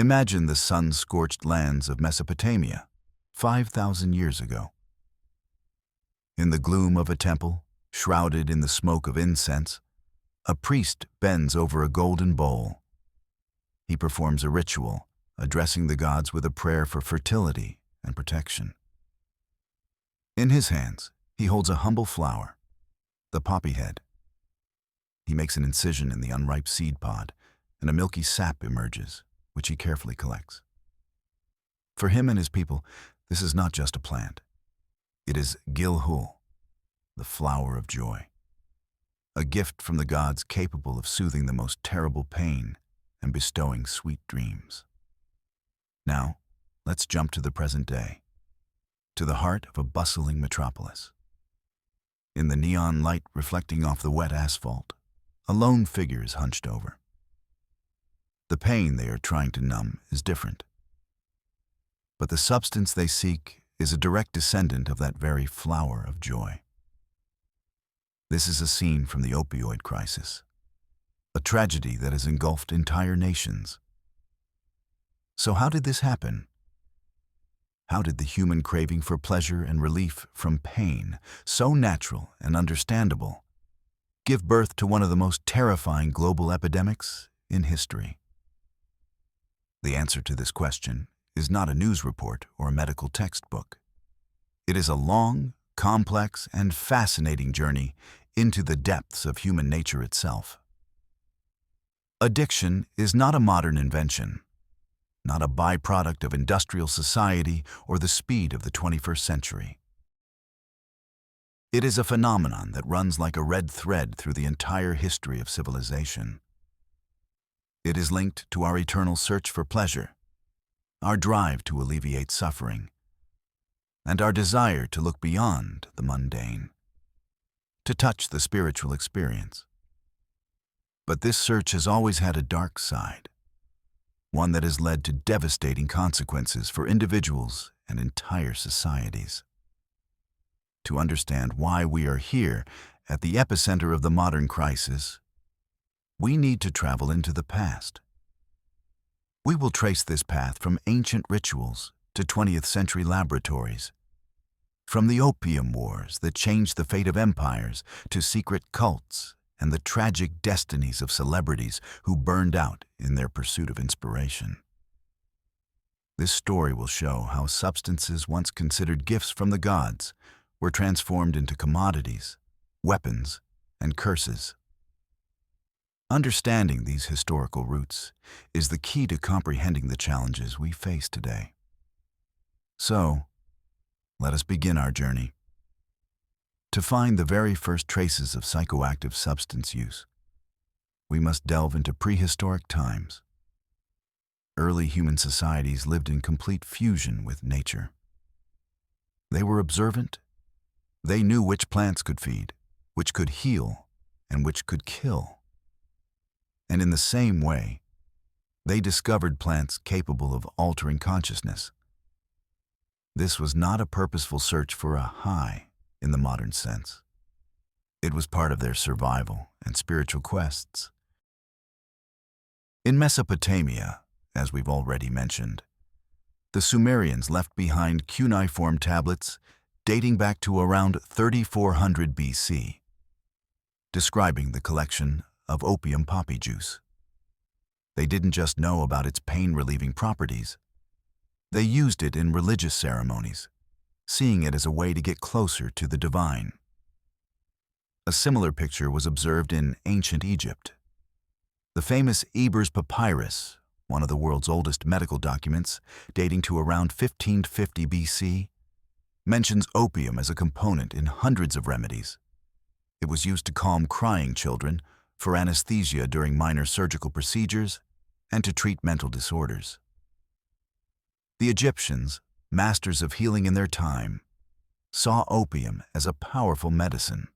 Imagine the sun-scorched lands of Mesopotamia, 5,000 years ago. In the gloom of a temple, shrouded in the smoke of incense, a priest bends over a golden bowl. He performs a ritual, addressing the gods with a prayer for fertility and protection. In his hands, he holds a humble flower, the poppy head. He makes an incision in the unripe seed pod, and a milky sap emerges, which he carefully collects. For him and his people, this is not just a plant. It is Gilhul, the flower of joy, a gift from the gods capable of soothing the most terrible pain and bestowing sweet dreams. Now, let's jump to the present day, to the heart of a bustling metropolis. In the neon light reflecting off the wet asphalt, a lone figure is hunched over. The pain they are trying to numb is different, but the substance they seek is a direct descendant of that very flower of joy. This is a scene from the opioid crisis, a tragedy that has engulfed entire nations. So how did this happen? How did the human craving for pleasure and relief from pain, so natural and understandable, give birth to one of the most terrifying global epidemics in history? The answer to this question is not a news report or a medical textbook. It is a long, complex, and fascinating journey into the depths of human nature itself. Addiction is not a modern invention, not a byproduct of industrial society or the speed of the 21st century. It is a phenomenon that runs like a red thread through the entire history of civilization. It is linked to our eternal search for pleasure, our drive to alleviate suffering, and our desire to look beyond the mundane, to touch the spiritual experience. But this search has always had a dark side, one that has led to devastating consequences for individuals and entire societies. To understand why we are here at the epicenter of the modern crisis, we need to travel into the past. We will trace this path from ancient rituals to 20th century laboratories, from the Opium Wars that changed the fate of empires to secret cults and the tragic destinies of celebrities who burned out in their pursuit of inspiration. This story will show how substances once considered gifts from the gods were transformed into commodities, weapons, and curses. Understanding these historical roots is the key to comprehending the challenges we face today. So, let us begin our journey. To find the very first traces of psychoactive substance use, we must delve into prehistoric times. Early human societies lived in complete fusion with nature. They were observant. They knew which plants could feed, which could heal, and which could kill. And in the same way, they discovered plants capable of altering consciousness. This was not a purposeful search for a high in the modern sense. It was part of their survival and spiritual quests. In Mesopotamia, as we've already mentioned, the Sumerians left behind cuneiform tablets dating back to around 3400 BC, describing the collection of opium poppy juice. They didn't just know about its pain-relieving properties. They used it in religious ceremonies, seeing it as a way to get closer to the divine. A similar picture was observed in ancient Egypt. The famous Ebers Papyrus, one of the world's oldest medical documents, dating to around 1550 BC, mentions opium as a component in hundreds of remedies. It was used to calm crying children, for anesthesia during minor surgical procedures, and to treat mental disorders. The Egyptians, masters of healing in their time, saw opium as a powerful medicine,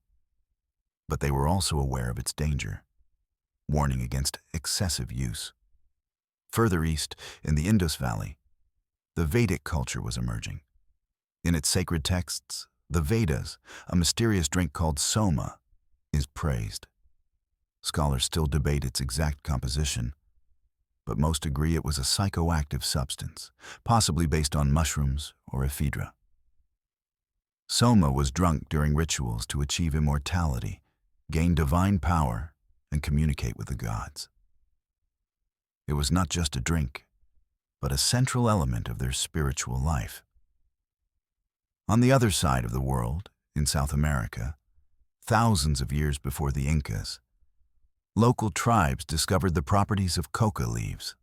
but they were also aware of its danger, warning against excessive use. Further east, in the Indus Valley, the Vedic culture was emerging. In its sacred texts, the Vedas, a mysterious drink called soma, is praised. Scholars still debate its exact composition, but most agree it was a psychoactive substance, possibly based on mushrooms or ephedra. Soma was drunk during rituals to achieve immortality, gain divine power, and communicate with the gods. It was not just a drink, but a central element of their spiritual life. On the other side of the world, in South America, thousands of years before the Incas, local tribes discovered the properties of coca leaves.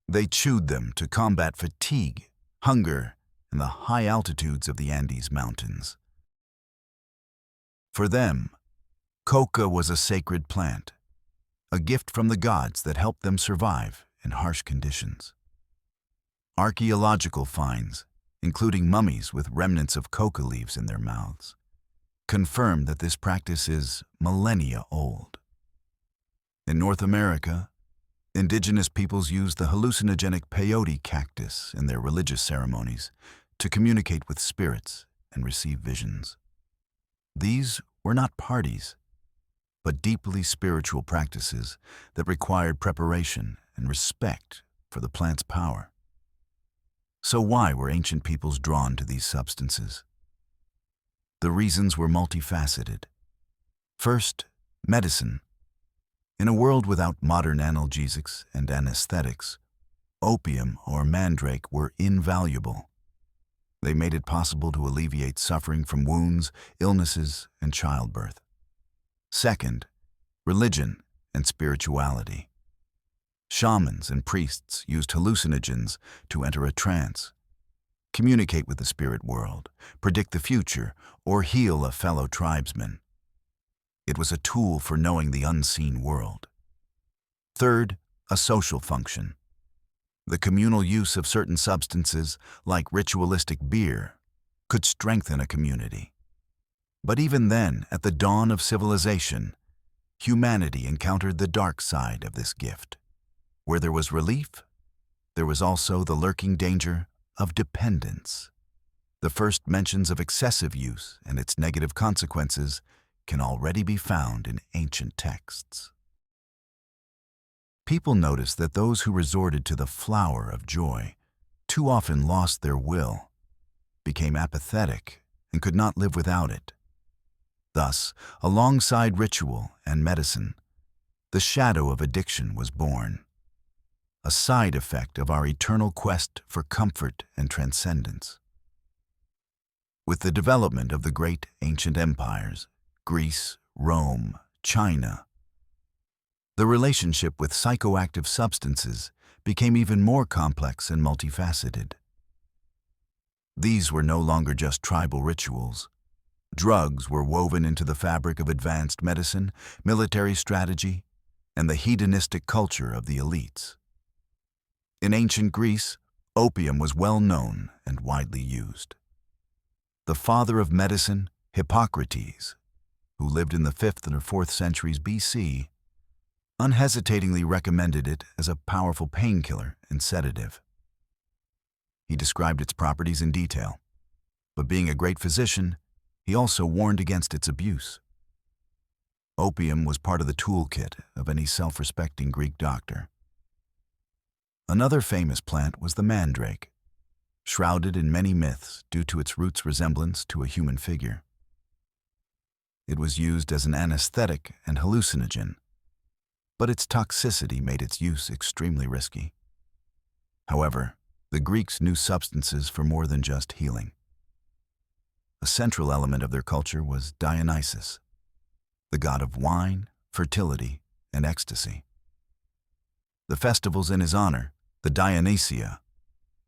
They chewed them to combat fatigue, hunger, and the high altitudes of the Andes Mountains. For them, coca was a sacred plant, a gift from the gods that helped them survive in harsh conditions. Archaeological finds, including mummies with remnants of coca leaves in their mouths, confirm that this practice is millennia old. In North America, indigenous peoples used the hallucinogenic peyote cactus in their religious ceremonies to communicate with spirits and receive visions. These were not parties, but deeply spiritual practices that required preparation and respect for the plant's power. So why were ancient peoples drawn to these substances? The reasons were multifaceted. First, medicine. In a world without modern analgesics and anesthetics, opium or mandrake were invaluable. They made it possible to alleviate suffering from wounds, illnesses, and childbirth. Second, religion and spirituality. Shamans and priests used hallucinogens to enter a trance, communicate with the spirit world, predict the future, or heal a fellow tribesman. It was a tool for knowing the unseen world. Third, a social function. The communal use of certain substances, like ritualistic beer, could strengthen a community. But even then, at the dawn of civilization, humanity encountered the dark side of this gift. Where there was relief, there was also the lurking danger of dependence. The first mentions of excessive use and its negative consequences can already be found in ancient texts. People noticed that those who resorted to the flower of joy too often lost their will, became apathetic, and could not live without it. Thus, alongside ritual and medicine, the shadow of addiction was born, a side effect of our eternal quest for comfort and transcendence. With the development of the great ancient empires, Greece, Rome, China, the relationship with psychoactive substances became even more complex and multifaceted. These were no longer just tribal rituals. Drugs were woven into the fabric of advanced medicine, military strategy, and the hedonistic culture of the elites. In ancient Greece, opium was well known and widely used. The father of medicine, Hippocrates, who lived in the 5th or 4th centuries BC, unhesitatingly recommended it as a powerful painkiller and sedative. He described its properties in detail, but being a great physician, he also warned against its abuse. Opium was part of the toolkit of any self-respecting Greek doctor. Another famous plant was the mandrake, shrouded in many myths due to its root's resemblance to a human figure. It was used as an anesthetic and hallucinogen, but its toxicity made its use extremely risky. However, the Greeks knew substances for more than just healing. A central element of their culture was Dionysus, the god of wine, fertility, and ecstasy. The festivals in his honor, the Dionysia,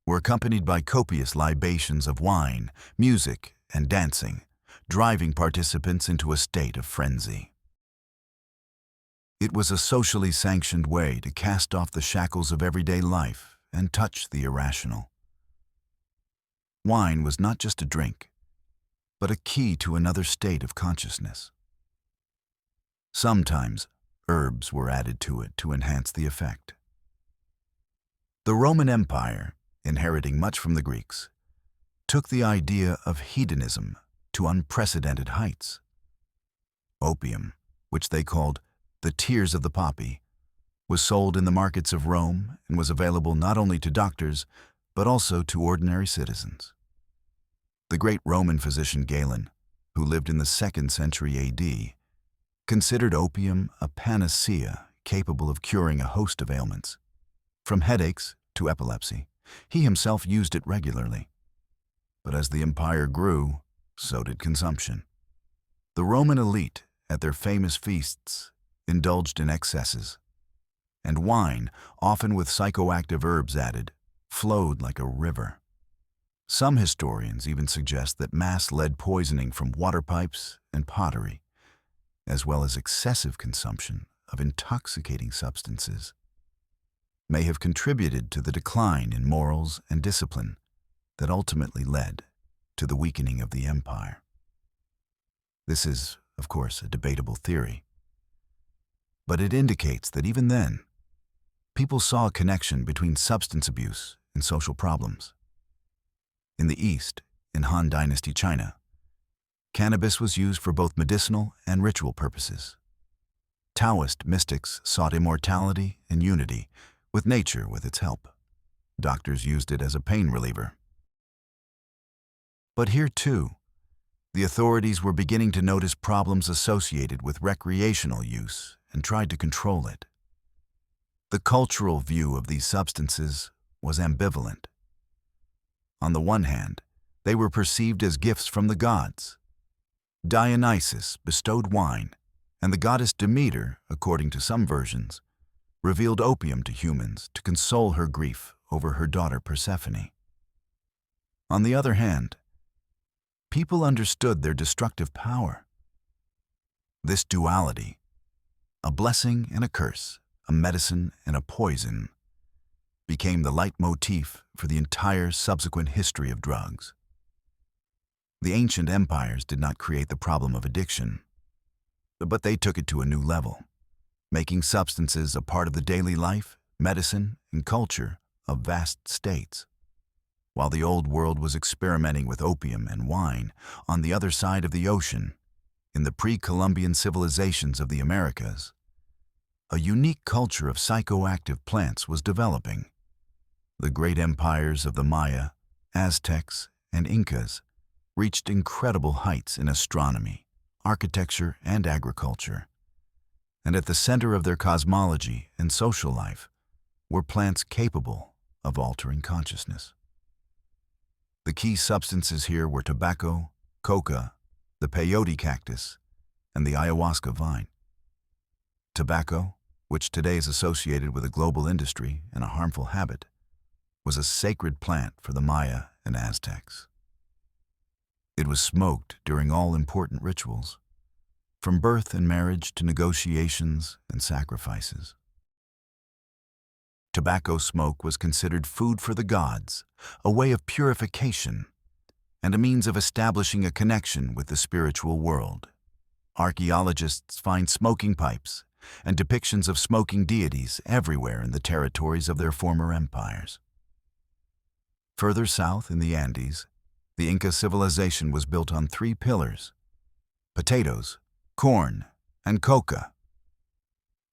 were accompanied by copious libations of wine, music, and dancing, driving participants into a state of frenzy. It was a socially sanctioned way to cast off the shackles of everyday life and touch the irrational. Wine was not just a drink, but a key to another state of consciousness. Sometimes, herbs were added to it to enhance the effect. The Roman Empire, inheriting much from the Greeks, took the idea of hedonism to unprecedented heights. Opium, which they called the tears of the poppy, was sold in the markets of Rome and was available not only to doctors, but also to ordinary citizens. The great Roman physician Galen, who lived in the 2nd century AD, considered opium a panacea capable of curing a host of ailments. From headaches to epilepsy, he himself used it regularly. But as the empire grew, so did consumption. The Roman elite, at their famous feasts, indulged in excesses, and wine, often with psychoactive herbs added, flowed like a river. Some historians even suggest that mass lead poisoning from water pipes and pottery, as well as excessive consumption of intoxicating substances, may have contributed to the decline in morals and discipline that ultimately led to the weakening of the empire. This is, of course, a debatable theory, but it indicates that even then, people saw a connection between substance abuse and social problems. In the East, in Han Dynasty China, cannabis was used for both medicinal and ritual purposes. Taoist mystics sought immortality and unity with nature with its help. Doctors used it as a pain reliever. But here, too, the authorities were beginning to notice problems associated with recreational use and tried to control it. The cultural view of these substances was ambivalent. On the one hand, they were perceived as gifts from the gods. Dionysus bestowed wine, and the goddess Demeter, according to some versions, revealed opium to humans to console her grief over her daughter Persephone. On the other hand, people understood their destructive power. This duality, a blessing and a curse, a medicine and a poison, became the leitmotif for the entire subsequent history of drugs. The ancient empires did not create the problem of addiction, but they took it to a new level, making substances a part of the daily life, medicine, and culture of vast states. While the old world was experimenting with opium and wine on the other side of the ocean, in the pre-Columbian civilizations of the Americas, a unique culture of psychoactive plants was developing. The great empires of the Maya, Aztecs, and Incas reached incredible heights in astronomy, architecture, and agriculture. And at the center of their cosmology and social life were plants capable of altering consciousness. The key substances here were tobacco, coca, the peyote cactus, and the ayahuasca vine. Tobacco, which today is associated with a global industry and a harmful habit, was a sacred plant for the Maya and Aztecs. It was smoked during all important rituals, from birth and marriage to negotiations and sacrifices. Tobacco smoke was considered food for the gods, a way of purification, and a means of establishing a connection with the spiritual world. Archaeologists find smoking pipes and depictions of smoking deities everywhere in the territories of their former empires. Further south in the Andes, the Inca civilization was built on 3 pillars: potatoes, corn, and coca.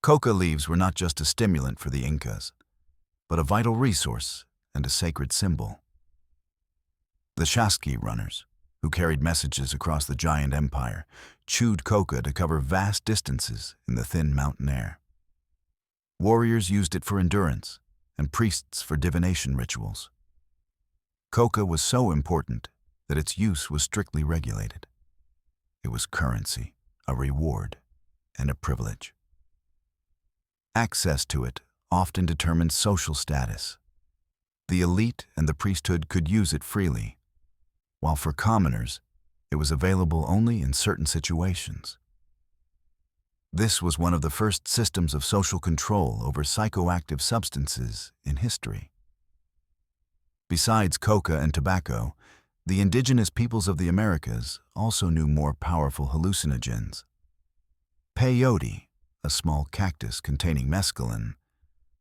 Coca leaves were not just a stimulant for the Incas, but a vital resource and a sacred symbol. The Chasqui runners, who carried messages across the giant empire, chewed coca to cover vast distances in the thin mountain air. Warriors used it for endurance, and priests for divination rituals. Coca was so important that its use was strictly regulated. It was currency, a reward, and a privilege. Access to it often determined social status. The elite and the priesthood could use it freely, while for commoners, it was available only in certain situations. This was one of the first systems of social control over psychoactive substances in history. Besides coca and tobacco, the indigenous peoples of the Americas also knew more powerful hallucinogens. Peyote, a small cactus containing mescaline,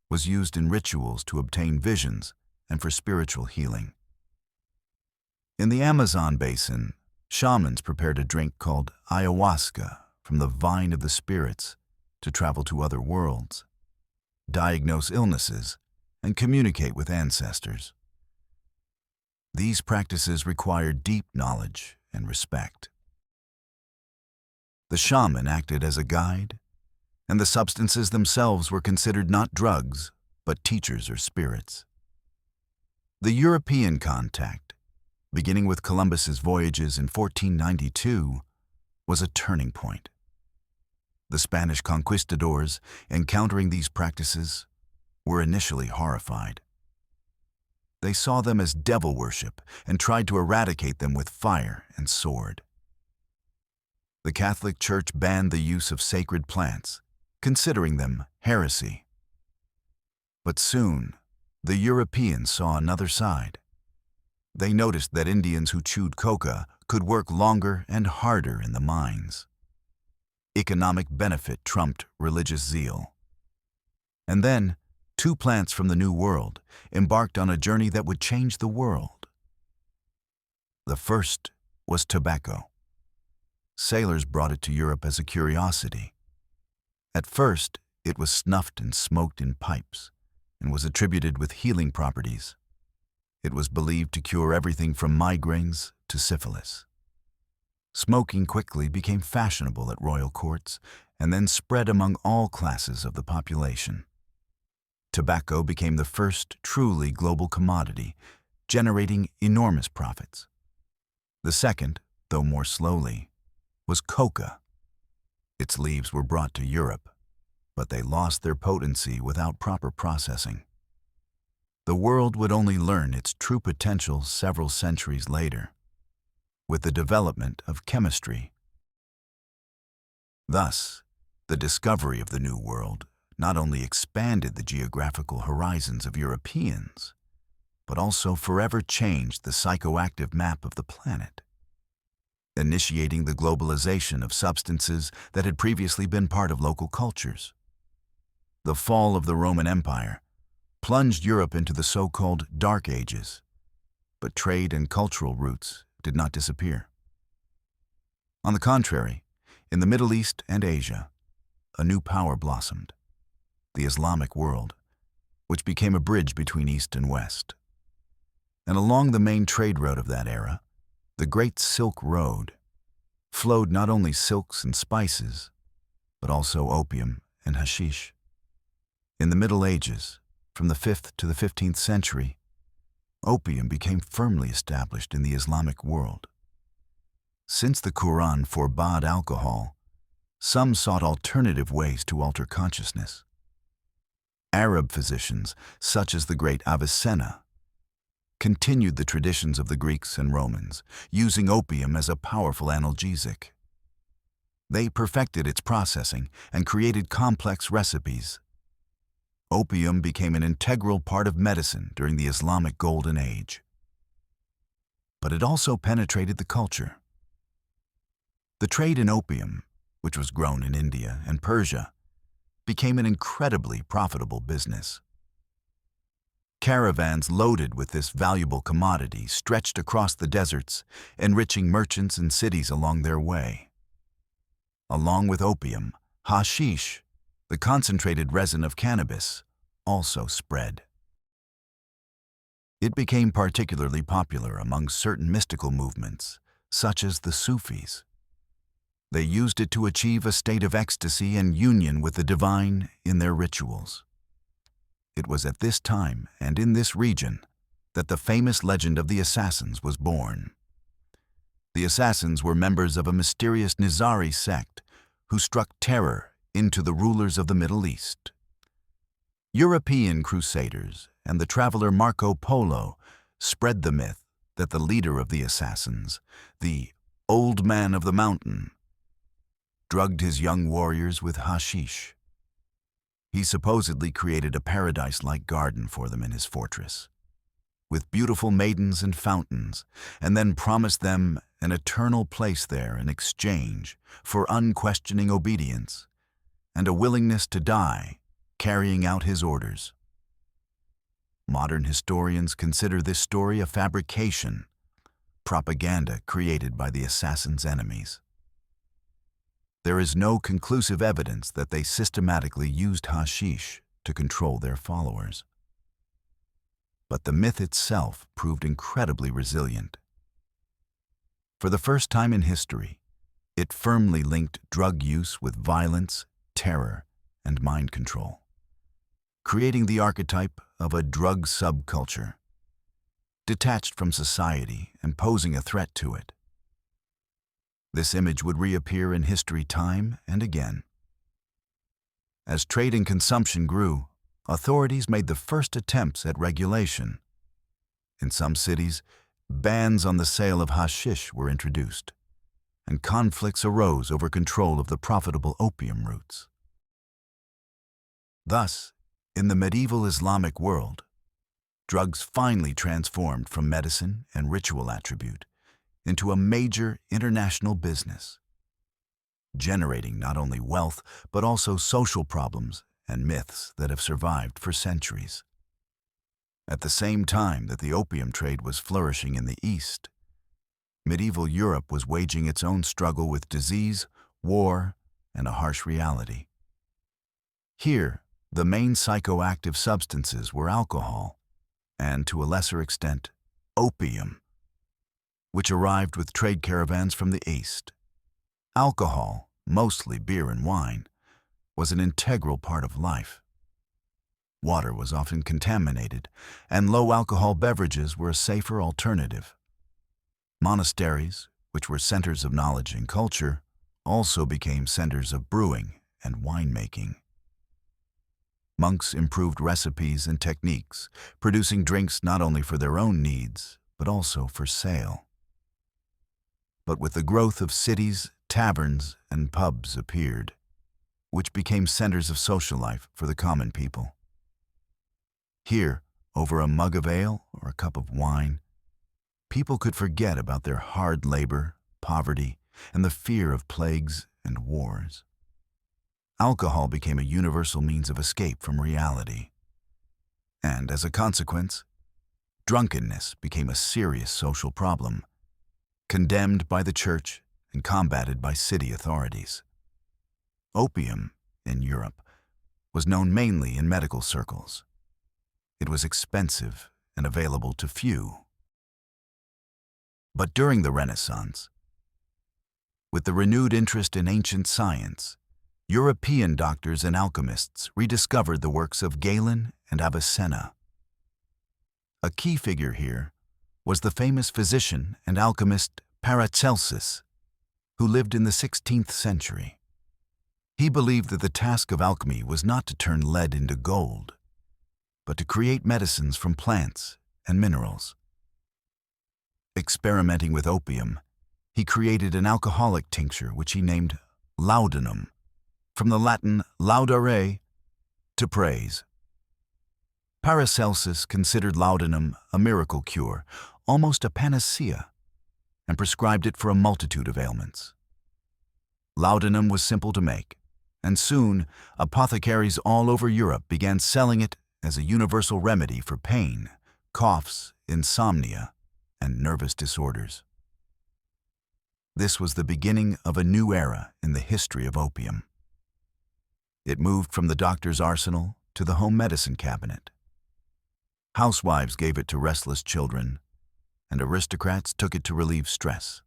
was used in rituals to obtain visions and for spiritual healing. In the Amazon basin, shamans prepared a drink called ayahuasca from the vine of the spirits to travel to other worlds. diagnose illnesses, and communicate with ancestors. These practices required deep knowledge and respect. The shaman acted as a guide, and the substances themselves were considered not drugs, but teachers or spirits. The European contact, beginning with Columbus's voyages in 1492, was a turning point. The Spanish conquistadors, encountering these practices, were initially horrified. They saw them as devil worship and tried to eradicate them with fire and sword. The Catholic Church banned the use of sacred plants, considering them heresy. But soon, the Europeans saw another side. They noticed that Indians who chewed coca could work longer and harder in the mines. Economic benefit trumped religious zeal. And then, two plants from the New World embarked on a journey that would change the world. The first was tobacco. Sailors brought it to Europe as a curiosity. At first, it was snuffed and smoked in pipes and was attributed with healing properties. It was believed to cure everything from migraines to syphilis. Smoking quickly became fashionable at royal courts and then spread among all classes of the population. Tobacco became the first truly global commodity, generating enormous profits. The second, though more slowly, was coca. Its leaves were brought to Europe, but they lost their potency without proper processing. The world would only learn its true potential several centuries later, with the development of chemistry. Thus, the discovery of the New World not only expanded the geographical horizons of Europeans, but also forever changed the psychoactive map of the planet, initiating the globalization of substances that had previously been part of local cultures. The fall of the Roman Empire plunged Europe into the so-called Dark Ages, but trade and cultural roots did not disappear. On the contrary, in the Middle East and Asia, a new power blossomed, the Islamic world, which became a bridge between East and West. And along the main trade route of that era, the Great Silk Road, flowed not only silks and spices, but also opium and hashish. In the Middle Ages, from the 5th to the 15th century, opium became firmly established in the Islamic world. Since the Quran forbade alcohol, some sought alternative ways to alter consciousness. Arab physicians, such as the great Avicenna, continued the traditions of the Greeks and Romans, using opium as a powerful analgesic. They perfected its processing and created complex recipes. Opium became an integral part of medicine during the Islamic Golden Age. But it also penetrated the culture. The trade in opium, which was grown in India and Persia, became an incredibly profitable business. Caravans loaded with this valuable commodity stretched across the deserts, enriching merchants and cities along their way. Along with opium, hashish, the concentrated resin of cannabis, also spread. It became particularly popular among certain mystical movements, such as the Sufis. They used it to achieve a state of ecstasy and union with the divine in their rituals. It was at this time and in this region that the famous legend of the assassins was born. The assassins were members of a mysterious Nizari sect who struck terror into the rulers of the Middle East. European crusaders and the traveler Marco Polo spread the myth that the leader of the assassins, the Old Man of the Mountain, drugged his young warriors with hashish. He supposedly created a paradise-like garden for them in his fortress, with beautiful maidens and fountains, and then promised them an eternal place there in exchange for unquestioning obedience and a willingness to die carrying out his orders. Modern historians consider this story a fabrication, propaganda created by the assassins' enemies. There is no conclusive evidence that they systematically used hashish to control their followers. But the myth itself proved incredibly resilient. For the first time in history, it firmly linked drug use with violence, terror, and mind control, creating the archetype of a drug subculture, detached from society and posing a threat to it. This image would reappear in history time and again. As trade and consumption grew, authorities made the first attempts at regulation. In some cities, bans on the sale of hashish were introduced, and conflicts arose over control of the profitable opium routes. Thus, in the medieval Islamic world, drugs finally transformed from medicine and ritual attribute into a major international business, generating not only wealth but also social problems and myths that have survived for centuries. At the same time that the opium trade was flourishing in the East, medieval Europe was waging its own struggle with disease, war, and a harsh reality. Here, the main psychoactive substances were alcohol, and to a lesser extent, opium, which arrived with trade caravans from the East. Alcohol, mostly beer and wine, was an integral part of life. Water was often contaminated, and low-alcohol beverages were a safer alternative. Monasteries, which were centers of knowledge and culture, also became centers of brewing and winemaking. Monks improved recipes and techniques, producing drinks not only for their own needs, but also for sale. But with the growth of cities, taverns and pubs appeared, which became centers of social life for the common people. Here, over a mug of ale or a cup of wine, people could forget about their hard labor, poverty, and the fear of plagues and wars. Alcohol became a universal means of escape from reality. And as a consequence, drunkenness became a serious social problem, condemned by the church and combated by city authorities. Opium, in Europe, was known mainly in medical circles. It was expensive and available to few. But during the Renaissance, with the renewed interest in ancient science, European doctors and alchemists rediscovered the works of Galen and Avicenna. A key figure here was the famous physician and alchemist Paracelsus, who lived in the 16th century. He believed that the task of alchemy was not to turn lead into gold, but to create medicines from plants and minerals. Experimenting with opium, he created an alcoholic tincture which he named laudanum, from the Latin laudare, to praise. Paracelsus considered laudanum a miracle cure, almost a panacea, and prescribed it for a multitude of ailments. Laudanum was simple to make, and soon apothecaries all over Europe began selling it as a universal remedy for pain, coughs, insomnia, and nervous disorders. This was the beginning of a new era in the history of opium. It moved from the doctor's arsenal to the home medicine cabinet. Housewives gave it to restless children, and aristocrats took it to relieve stress.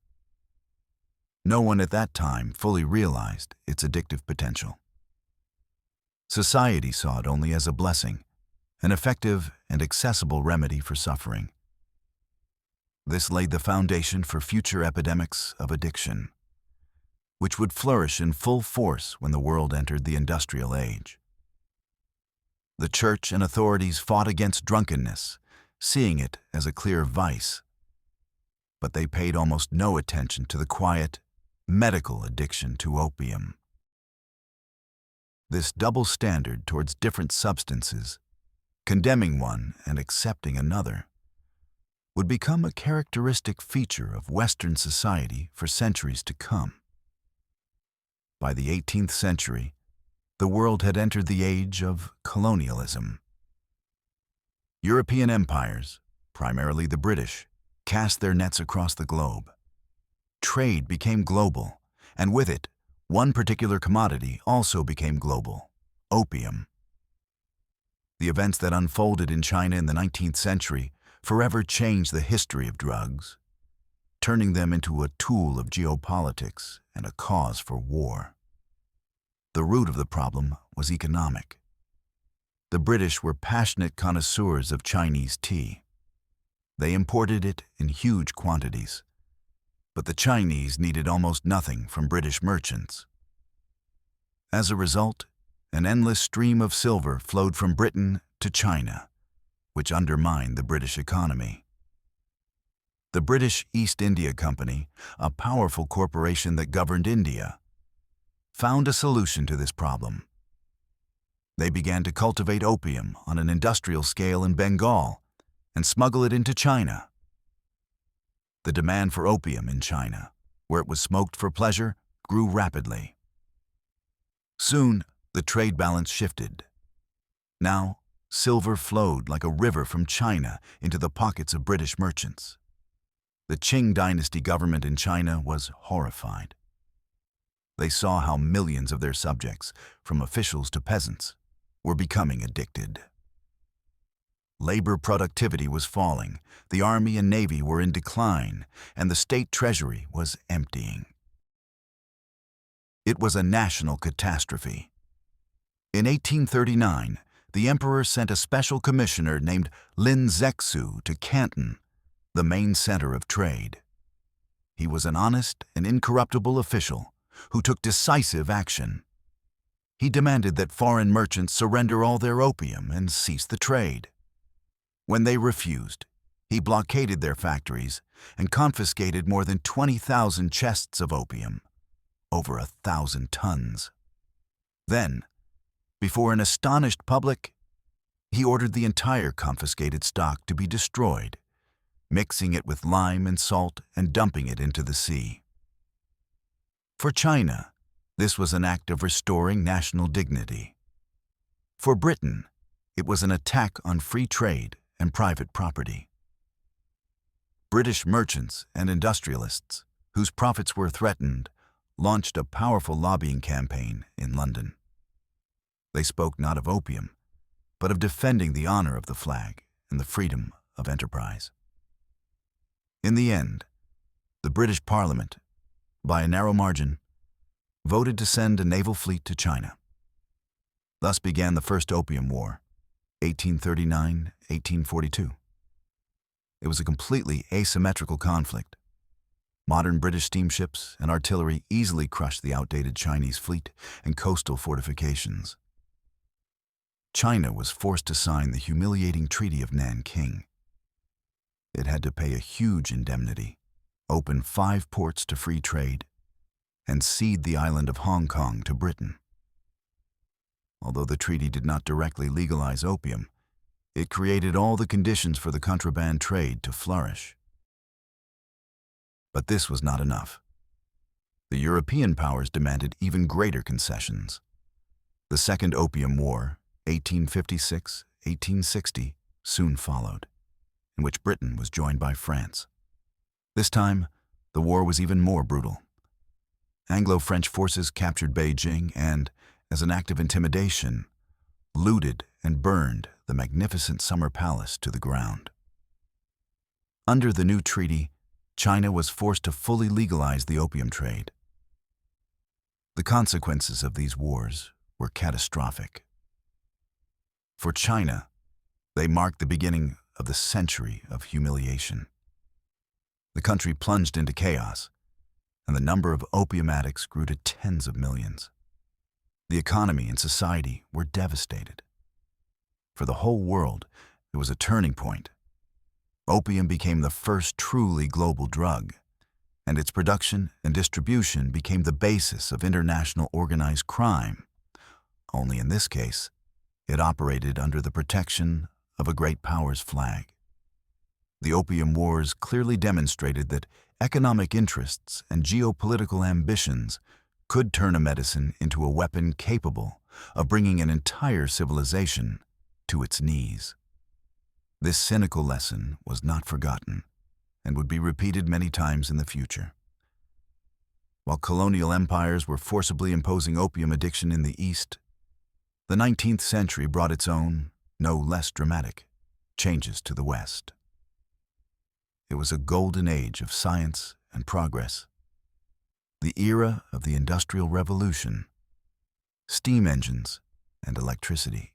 No one at that time fully realized its addictive potential. Society saw it only as a blessing, an effective and accessible remedy for suffering. This laid the foundation for future epidemics of addiction, which would flourish in full force when the world entered the industrial age. The church and authorities fought against drunkenness, seeing it as a clear vice. But they paid almost no attention to the quiet, medical addiction to opium. This double standard towards different substances, condemning one and accepting another, would become a characteristic feature of Western society for centuries to come. By the 18th century, the world had entered the age of colonialism. European empires, primarily the British, cast their nets across the globe. Trade became global, and with it, one particular commodity also became global: opium. The events that unfolded in China in the 19th century forever changed the history of drugs, turning them into a tool of geopolitics and a cause for war. The root of the problem was economic. The British were passionate connoisseurs of Chinese tea. They imported it in huge quantities, but the Chinese needed almost nothing from British merchants. As a result, an endless stream of silver flowed from Britain to China, which undermined the British economy. The British East India Company, a powerful corporation that governed India, found a solution to this problem. They began to cultivate opium on an industrial scale in Bengal and smuggle it into China. The demand for opium in China, where it was smoked for pleasure, grew rapidly. Soon, the trade balance shifted. Now, silver flowed like a river from China into the pockets of British merchants. The Qing dynasty government in China was horrified. They saw how millions of their subjects, from officials to peasants, were becoming addicted. Labor productivity was falling, the army and navy were in decline, and the state treasury was emptying. It was a national catastrophe. In 1839, the emperor sent a special commissioner named Lin Zexu to Canton, the main center of trade. He was an honest and incorruptible official who took decisive action. He demanded that foreign merchants surrender all their opium and cease the trade. When they refused, he blockaded their factories and confiscated more than 20,000 chests of opium, over 1,000 tons. Then, before an astonished public, he ordered the entire confiscated stock to be destroyed, mixing it with lime and salt and dumping it into the sea. For China, this was an act of restoring national dignity. For Britain, it was an attack on free trade and private property. British merchants and industrialists, whose profits were threatened, launched a powerful lobbying campaign in London. They spoke not of opium, but of defending the honor of the flag and the freedom of enterprise. In the end, the British Parliament, by a narrow margin, voted to send a naval fleet to China. Thus began the First Opium War, 1839-1842. It was a completely asymmetrical conflict. Modern British steamships and artillery easily crushed the outdated Chinese fleet and coastal fortifications. China was forced to sign the humiliating Treaty of Nanking. It had to pay a huge indemnity, open 5 ports to free trade, and cede the island of Hong Kong to Britain. Although the treaty did not directly legalize opium, it created all the conditions for the contraband trade to flourish. But this was not enough. The European powers demanded even greater concessions. The Second Opium War, 1856-1860, soon followed, in which Britain was joined by France. This time, the war was even more brutal. Anglo-French forces captured Beijing and, as an act of intimidation, looted and burned the magnificent summer palace to the ground. Under the new treaty, China was forced to fully legalize the opium trade. The consequences of these wars were catastrophic. For China, they marked the beginning of the century of humiliation. The country plunged into chaos, and the number of opium addicts grew to tens of millions. The economy and society were devastated. For the whole world, it was a turning point. Opium became the first truly global drug, and its production and distribution became the basis of international organized crime. Only in this case, it operated under the protection of a great power's flag. The Opium Wars clearly demonstrated that economic interests and geopolitical ambitions could turn a medicine into a weapon capable of bringing an entire civilization to its knees. This cynical lesson was not forgotten and would be repeated many times in the future. While colonial empires were forcibly imposing opium addiction in the East, the 19th century brought its own no less dramatic, changes to the West. It was a golden age of science and progress, the era of the Industrial Revolution, steam engines, and electricity.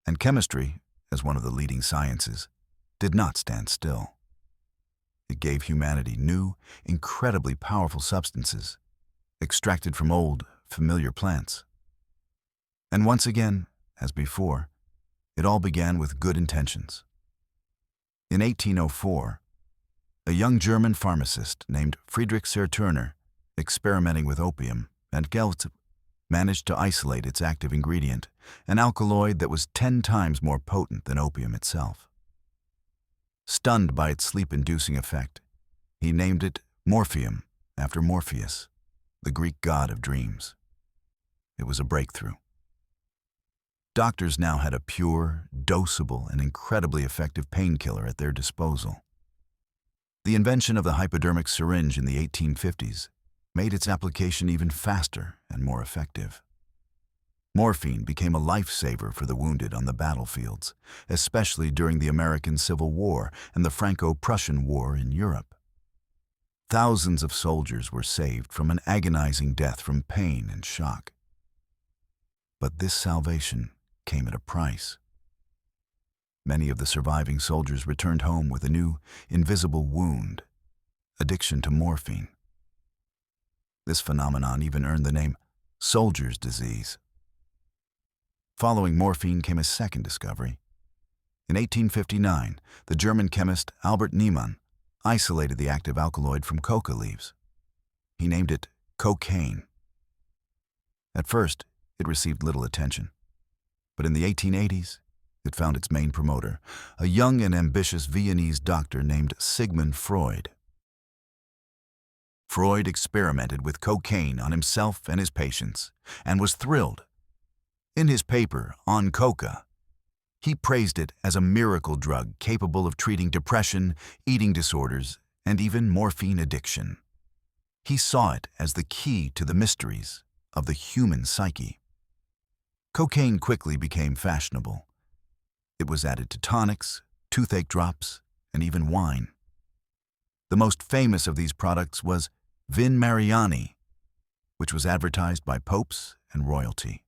And chemistry, as one of the leading sciences, did not stand still. It gave humanity new, incredibly powerful substances, extracted from old, familiar plants. And once again, as before, it all began with good intentions. In 1804, a young German pharmacist named Friedrich Serturner, experimenting with opium and Geld, managed to isolate its active ingredient, an alkaloid that was 10 times more potent than opium itself. Stunned by its sleep-inducing effect, he named it morphium after Morpheus, the Greek god of dreams. It was a breakthrough. Doctors now had a pure, dosable, and incredibly effective painkiller at their disposal. The invention of the hypodermic syringe in the 1850s made its application even faster and more effective. Morphine became a lifesaver for the wounded on the battlefields, especially during the American Civil War and the Franco-Prussian War in Europe. Thousands of soldiers were saved from an agonizing death from pain and shock. But this salvation came at a price. Many of the surviving soldiers returned home with a new, invisible wound, addiction to morphine. This phenomenon even earned the name soldier's disease. Following morphine came a second discovery. In 1859, the German chemist Albert Niemann isolated the active alkaloid from coca leaves. He named it cocaine. At first, it received little attention, but in the 1880s, it found its main promoter, a young and ambitious Viennese doctor named Sigmund Freud. Freud experimented with cocaine on himself and his patients, and was thrilled. In his paper, On Coca, he praised it as a miracle drug capable of treating depression, eating disorders, and even morphine addiction. He saw it as the key to the mysteries of the human psyche. Cocaine quickly became fashionable. It was added to tonics, toothache drops, and even wine. The most famous of these products was Vin Mariani, which was advertised by popes and royalty.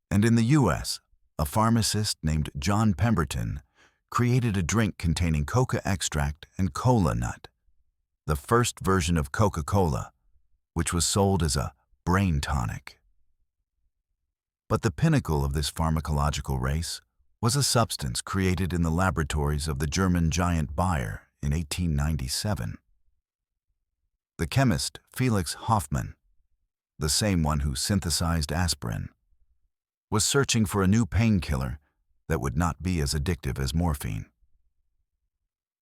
And in the U.S., a pharmacist named John Pemberton created a drink containing coca extract and cola nut, the first version of Coca-Cola, which was sold as a brain tonic. But the pinnacle of this pharmacological race was a substance created in the laboratories of the German giant Bayer in 1897. The chemist Felix Hoffmann, the same one who synthesized aspirin, was searching for a new painkiller that would not be as addictive as morphine.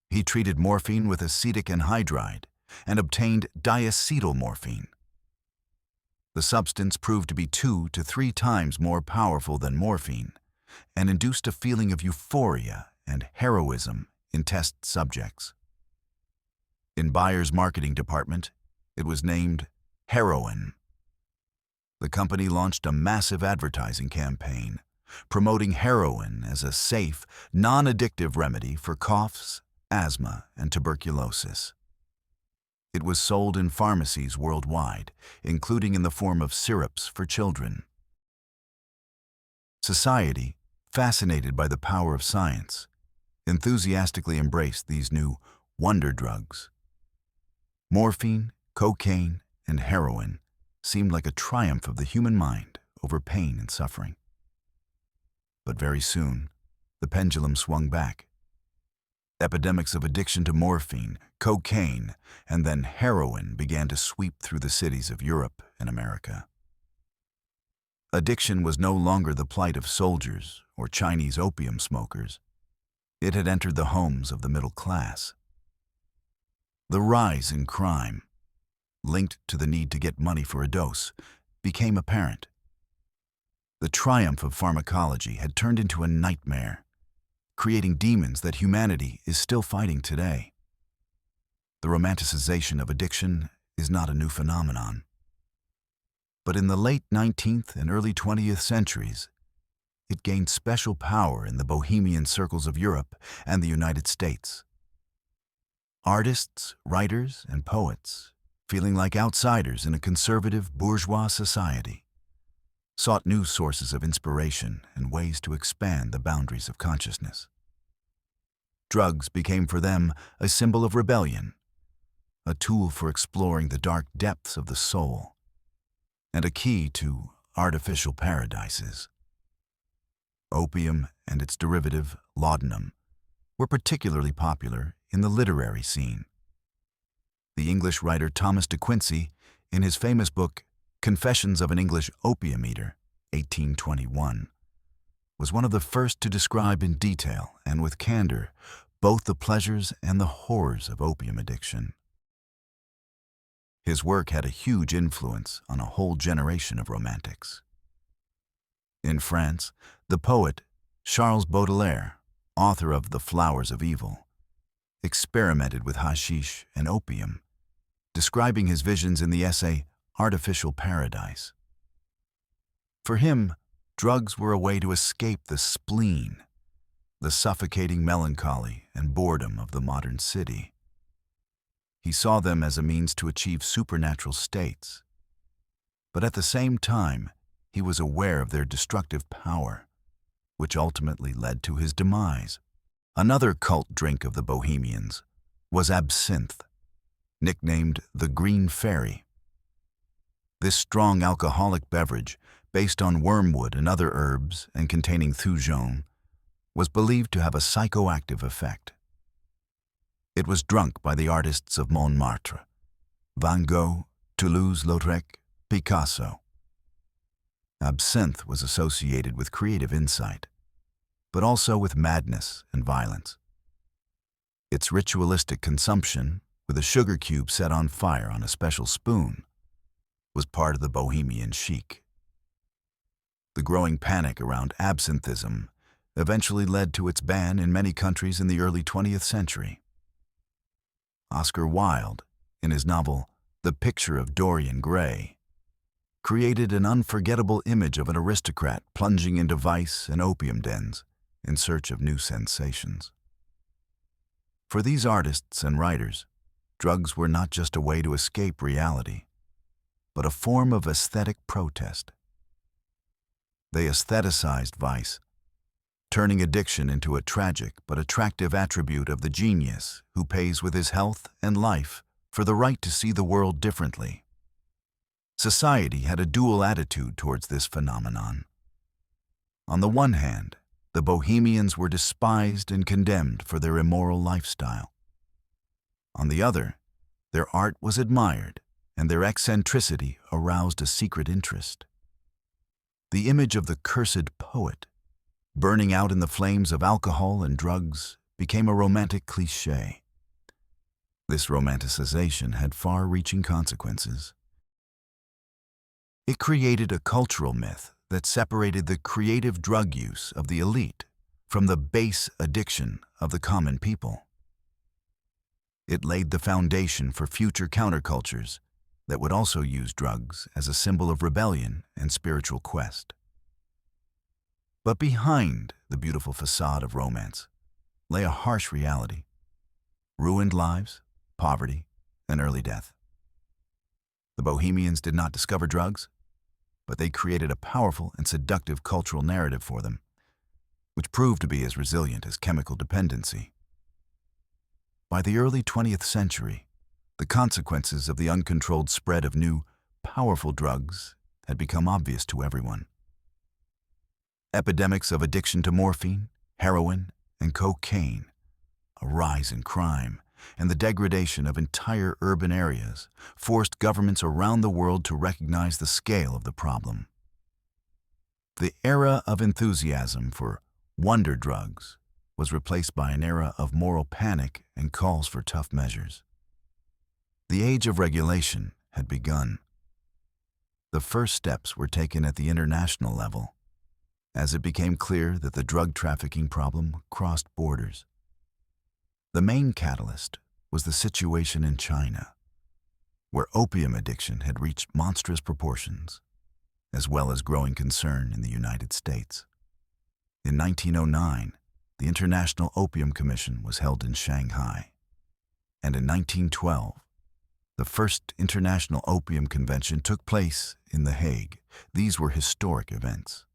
He treated morphine with acetic anhydride and obtained diacetylmorphine. The substance proved to be 2 to 3 times more powerful than morphine and induced a feeling of euphoria and heroism in test subjects. In Bayer's marketing department, it was named heroin. The company launched a massive advertising campaign, promoting heroin as a safe, non-addictive remedy for coughs, asthma, and tuberculosis. It was sold in pharmacies worldwide, including in the form of syrups for children. Society, fascinated by the power of science, enthusiastically embraced these new wonder drugs. Morphine, cocaine, and heroin seemed like a triumph of the human mind over pain and suffering. But very soon, the pendulum swung back. Epidemics of addiction to morphine, cocaine, and then heroin began to sweep through the cities of Europe and America. Addiction was no longer the plight of soldiers or Chinese opium smokers. It had entered the homes of the middle class. The rise in crime, linked to the need to get money for a dose, became apparent. The triumph of pharmacology had turned into a nightmare, creating demons that humanity is still fighting today. The romanticization of addiction is not a new phenomenon. But in the late 19th and early 20th centuries, it gained special power in the bohemian circles of Europe and the United States. Artists, writers, and poets, feeling like outsiders in a conservative bourgeois society, sought new sources of inspiration and ways to expand the boundaries of consciousness. Drugs became for them a symbol of rebellion, a tool for exploring the dark depths of the soul, and a key to artificial paradises. Opium and its derivative, laudanum, were particularly popular in the literary scene. The English writer Thomas de Quincey, in his famous book Confessions of an English Opium Eater, 1821, was one of the first to describe in detail and with candor both the pleasures and the horrors of opium addiction. His work had a huge influence on a whole generation of romantics. In France, the poet Charles Baudelaire, author of The Flowers of Evil, experimented with hashish and opium, describing his visions in the essay Artificial Paradise. For him, drugs were a way to escape the spleen, the suffocating melancholy and boredom of the modern city. He saw them as a means to achieve supernatural states, but at the same time, he was aware of their destructive power, which ultimately led to his demise. Another cult drink of the Bohemians was absinthe, nicknamed the Green Fairy. This strong alcoholic beverage, based on wormwood and other herbs and containing thujone, was believed to have a psychoactive effect. It was drunk by the artists of Montmartre, Van Gogh, Toulouse-Lautrec, Picasso. Absinthe was associated with creative insight, but also with madness and violence. Its ritualistic consumption, with a sugar cube set on fire on a special spoon, was part of the bohemian chic. The growing panic around absinthism eventually led to its ban in many countries in the early 20th century. Oscar Wilde, in his novel The Picture of Dorian Gray, created an unforgettable image of an aristocrat plunging into vice and opium dens in search of new sensations. For these artists and writers, drugs were not just a way to escape reality, but a form of aesthetic protest. They aestheticized vice, turning addiction into a tragic but attractive attribute of the genius who pays with his health and life for the right to see the world differently. Society had a dual attitude towards this phenomenon. On the one hand, the Bohemians were despised and condemned for their immoral lifestyle. On the other, their art was admired, and their eccentricity aroused a secret interest. The image of the cursed poet, burning out in the flames of alcohol and drugs, became a romantic cliché. This romanticization had far-reaching consequences. It created a cultural myth that separated the creative drug use of the elite from the base addiction of the common people. It laid the foundation for future countercultures that would also use drugs as a symbol of rebellion and spiritual quest. But behind the beautiful facade of romance lay a harsh reality: ruined lives, poverty, and early death. The Bohemians did not discover drugs, but they created a powerful and seductive cultural narrative for them, which proved to be as resilient as chemical dependency. By the early 20th century, the consequences of the uncontrolled spread of new, powerful drugs had become obvious to everyone. Epidemics of addiction to morphine, heroin, and cocaine, a rise in crime, and the degradation of entire urban areas forced governments around the world to recognize the scale of the problem. The era of enthusiasm for wonder drugs was replaced by an era of moral panic and calls for tough measures. The age of regulation had begun. The first steps were taken at the international level, as it became clear that the drug trafficking problem crossed borders. The main catalyst was the situation in China, where opium addiction had reached monstrous proportions, as well as growing concern in the United States. In 1909, the International Opium Commission was held in Shanghai. And in 1912, the first International Opium Convention took place in The Hague. These were historic events.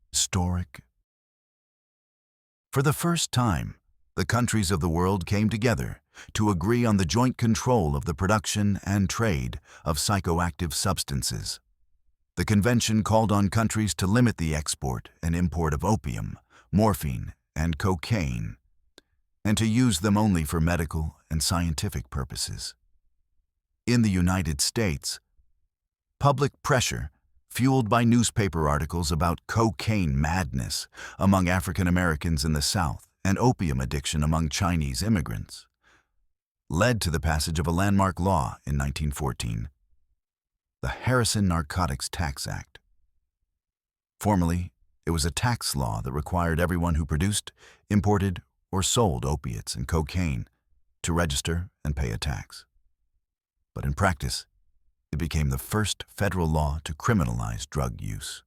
For the first time, the countries of the world came together to agree on the joint control of the production and trade of psychoactive substances. The convention called on countries to limit the export and import of opium, morphine, and cocaine, and to use them only for medical and scientific purposes. In the United States, public pressure, fueled by newspaper articles about cocaine madness among African Americans in the South and opium addiction among Chinese immigrants, led to the passage of a landmark law in 1914, the Harrison Narcotics Tax Act. Formally, it was a tax law that required everyone who produced, imported, or sold opiates and cocaine to register and pay a tax. But in practice, it became the first federal law to criminalize drug use.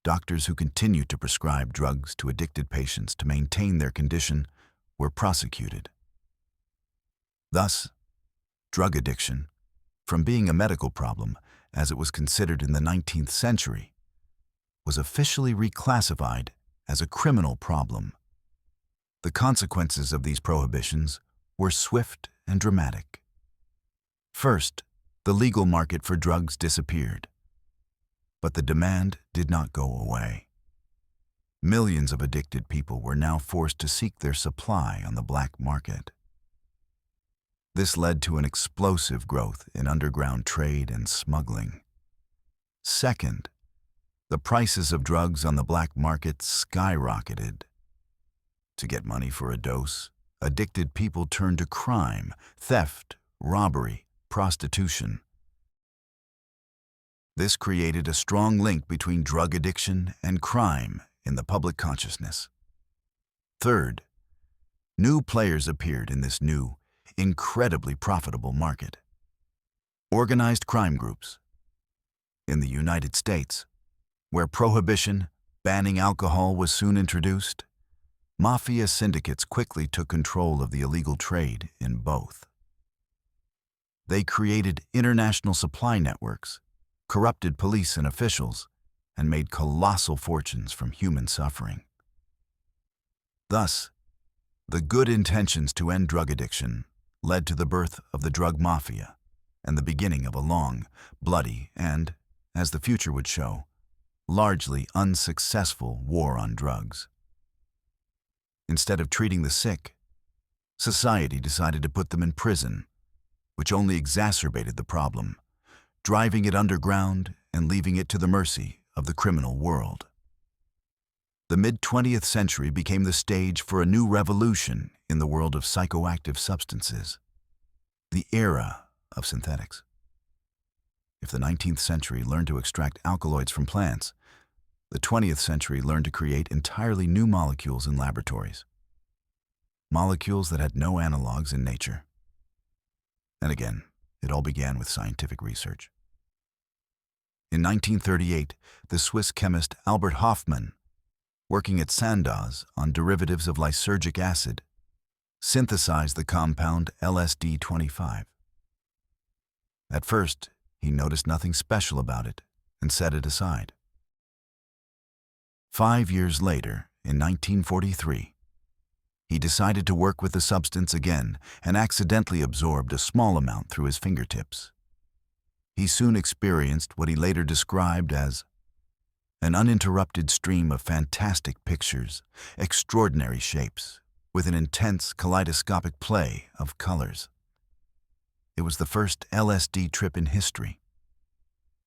Doctors who continued to prescribe drugs to addicted patients to maintain their condition were prosecuted. Thus, drug addiction, from being a medical problem as it was considered in the 19th century, was officially reclassified as a criminal problem. The consequences of these prohibitions were swift and dramatic. First, the legal market for drugs disappeared. But the demand did not go away. Millions of addicted people were now forced to seek their supply on the black market. This led to an explosive growth in underground trade and smuggling. Second, the prices of drugs on the black market skyrocketed. To get money for a dose, addicted people turned to crime, theft, robbery, prostitution. This created a strong link between drug addiction and crime in the public consciousness. Third, new players appeared in this new, incredibly profitable market. Organized crime groups. In the United States, where prohibition, banning alcohol was soon introduced, mafia syndicates quickly took control of the illegal trade in both. They created international supply networks, corrupted police and officials, and made colossal fortunes from human suffering. Thus, the good intentions to end drug addiction led to the birth of the drug mafia and the beginning of a long, bloody, and, as the future would show, largely unsuccessful war on drugs. Instead of treating the sick, society decided to put them in prison, which only exacerbated the problem, driving it underground and leaving it to the mercy of the criminal world. The mid-20th century became the stage for a new revolution in the world of psychoactive substances, the era of synthetics. If the 19th century learned to extract alkaloids from plants, the 20th century learned to create entirely new molecules in laboratories. Molecules that had no analogs in nature. And again, it all began with scientific research. In 1938, the Swiss chemist Albert Hofmann, working at Sandoz on derivatives of lysergic acid, synthesized the compound LSD-25. At first, he noticed nothing special about it and set it aside. 5 years later, in 1943, he decided to work with the substance again and accidentally absorbed a small amount through his fingertips. He soon experienced what he later described as an uninterrupted stream of fantastic pictures, extraordinary shapes, with an intense kaleidoscopic play of colors. It was the first LSD trip in history.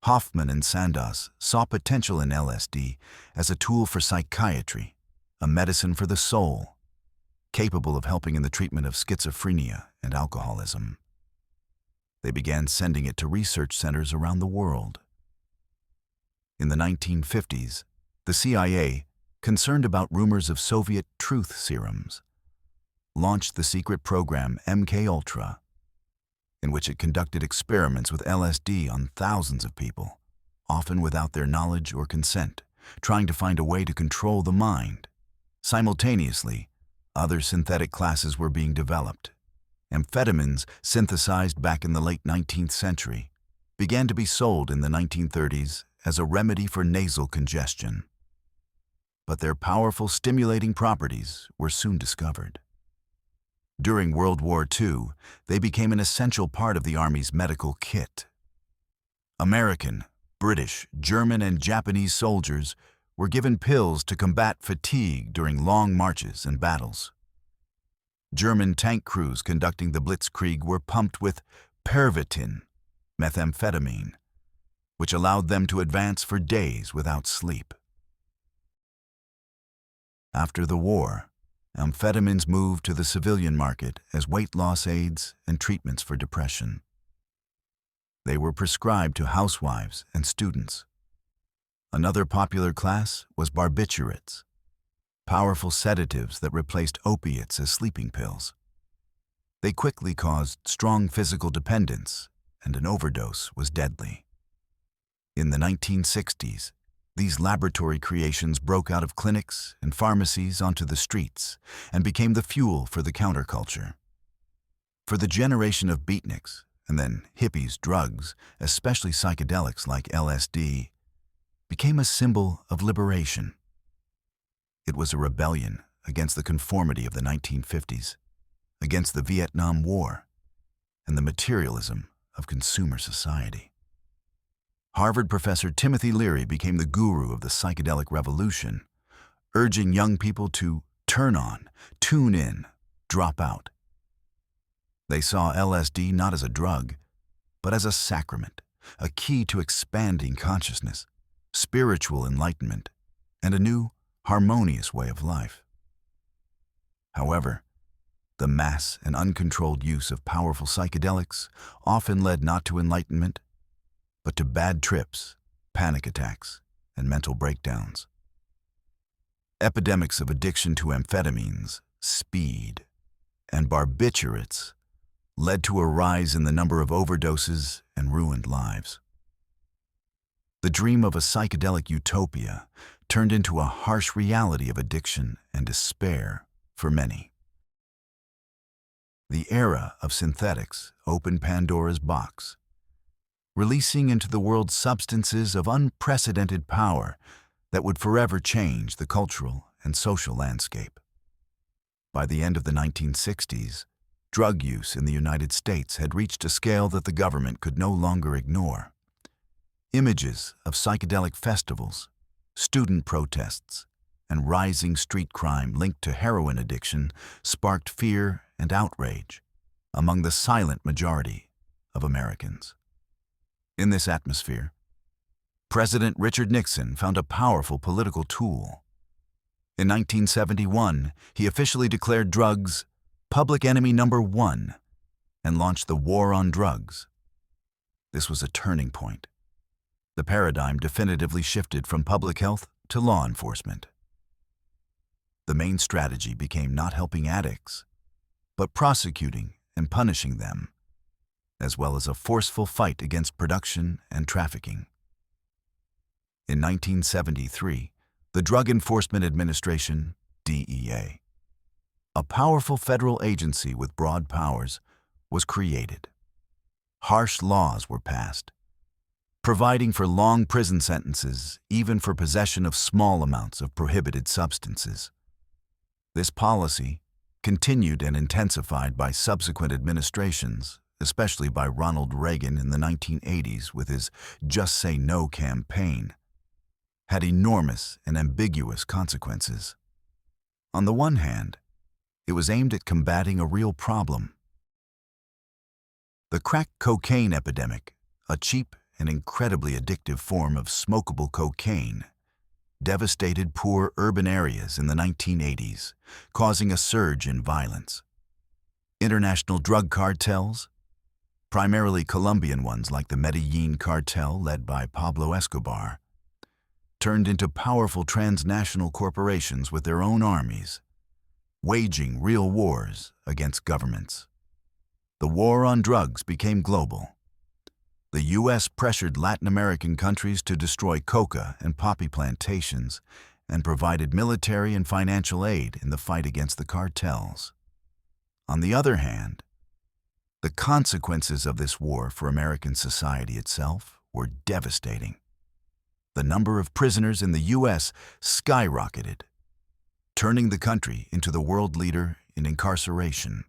Hofmann and Sandoz saw potential in LSD as a tool for psychiatry, a medicine for the soul, capable of helping in the treatment of schizophrenia and alcoholism. They began sending it to research centers around the world. In the 1950s, the CIA, concerned about rumors of Soviet truth serums, launched the secret program MKUltra, in which it conducted experiments with LSD on thousands of people, often without their knowledge or consent, trying to find a way to control the mind. Simultaneously, other synthetic classes were being developed. Amphetamines, synthesized back in the late 19th century, began to be sold in the 1930s as a remedy for nasal congestion. But their powerful stimulating properties were soon discovered. During World War II, they became an essential part of the Army's medical kit. American, British, German, and Japanese soldiers were given pills to combat fatigue during long marches and battles. German tank crews conducting the Blitzkrieg were pumped with Pervitin, methamphetamine, which allowed them to advance for days without sleep. After the war, amphetamines moved to the civilian market as weight loss aids and treatments for depression. They were prescribed to housewives and students. Another popular class was barbiturates, powerful sedatives that replaced opiates as sleeping pills. They quickly caused strong physical dependence, and an overdose was deadly. In the 1960s, these laboratory creations broke out of clinics and pharmacies onto the streets and became the fuel for the counterculture. For the generation of beatniks, and then hippies, drugs, especially psychedelics like LSD, became a symbol of liberation. It was a rebellion against the conformity of the 1950s, against the Vietnam War, and the materialism of consumer society. Harvard professor Timothy Leary became the guru of the psychedelic revolution, urging young people to turn on, tune in, drop out. They saw LSD not as a drug, but as a sacrament, a key to expanding consciousness, spiritual enlightenment, and a new, harmonious way of life. However, the mass and uncontrolled use of powerful psychedelics often led not to enlightenment, but to bad trips, panic attacks, and mental breakdowns. Epidemics of addiction to amphetamines, speed, and barbiturates led to a rise in the number of overdoses and ruined lives. The dream of a psychedelic utopia turned into a harsh reality of addiction and despair for many. The era of synthetics opened Pandora's box, releasing into the world substances of unprecedented power that would forever change the cultural and social landscape. By the end of the 1960s, drug use in the United States had reached a scale that the government could no longer ignore. Images of psychedelic festivals, student protests, and rising street crime linked to heroin addiction sparked fear and outrage among the silent majority of Americans. In this atmosphere, President Richard Nixon found a powerful political tool. In 1971, he officially declared drugs public enemy number one and launched the War on Drugs. This was a turning point. The paradigm definitively shifted from public health to law enforcement. The main strategy became not helping addicts, but prosecuting and punishing them, as well as a forceful fight against production and trafficking. In 1973, the Drug Enforcement Administration, DEA, a powerful federal agency with broad powers, was created. Harsh laws were passed, providing for long prison sentences even for possession of small amounts of prohibited substances. This policy, continued and intensified by subsequent administrations, especially by Ronald Reagan in the 1980s with his Just Say No campaign, had enormous and ambiguous consequences. On the one hand, it was aimed at combating a real problem. The crack cocaine epidemic, a cheap and incredibly addictive form of smokable cocaine, devastated poor urban areas in the 1980s, causing a surge in violence. International drug cartels, primarily Colombian ones like the Medellin cartel led by Pablo Escobar, turned into powerful transnational corporations with their own armies, waging real wars against governments. The war on drugs became global. The U.S. pressured Latin American countries to destroy coca and poppy plantations and provided military and financial aid in the fight against the cartels. On the other hand, the consequences of this war for American society itself were devastating. The number of prisoners in the U.S. skyrocketed, turning the country into the world leader in incarceration.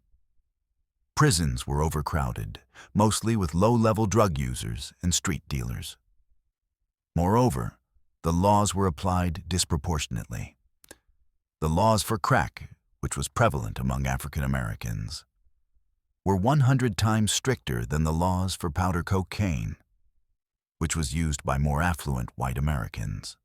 Prisons were overcrowded, mostly with low-level drug users and street dealers. Moreover, the laws were applied disproportionately. The laws for crack, which was prevalent among African Americans, were 100 times stricter than the laws for powder cocaine, which was used by more affluent white Americans.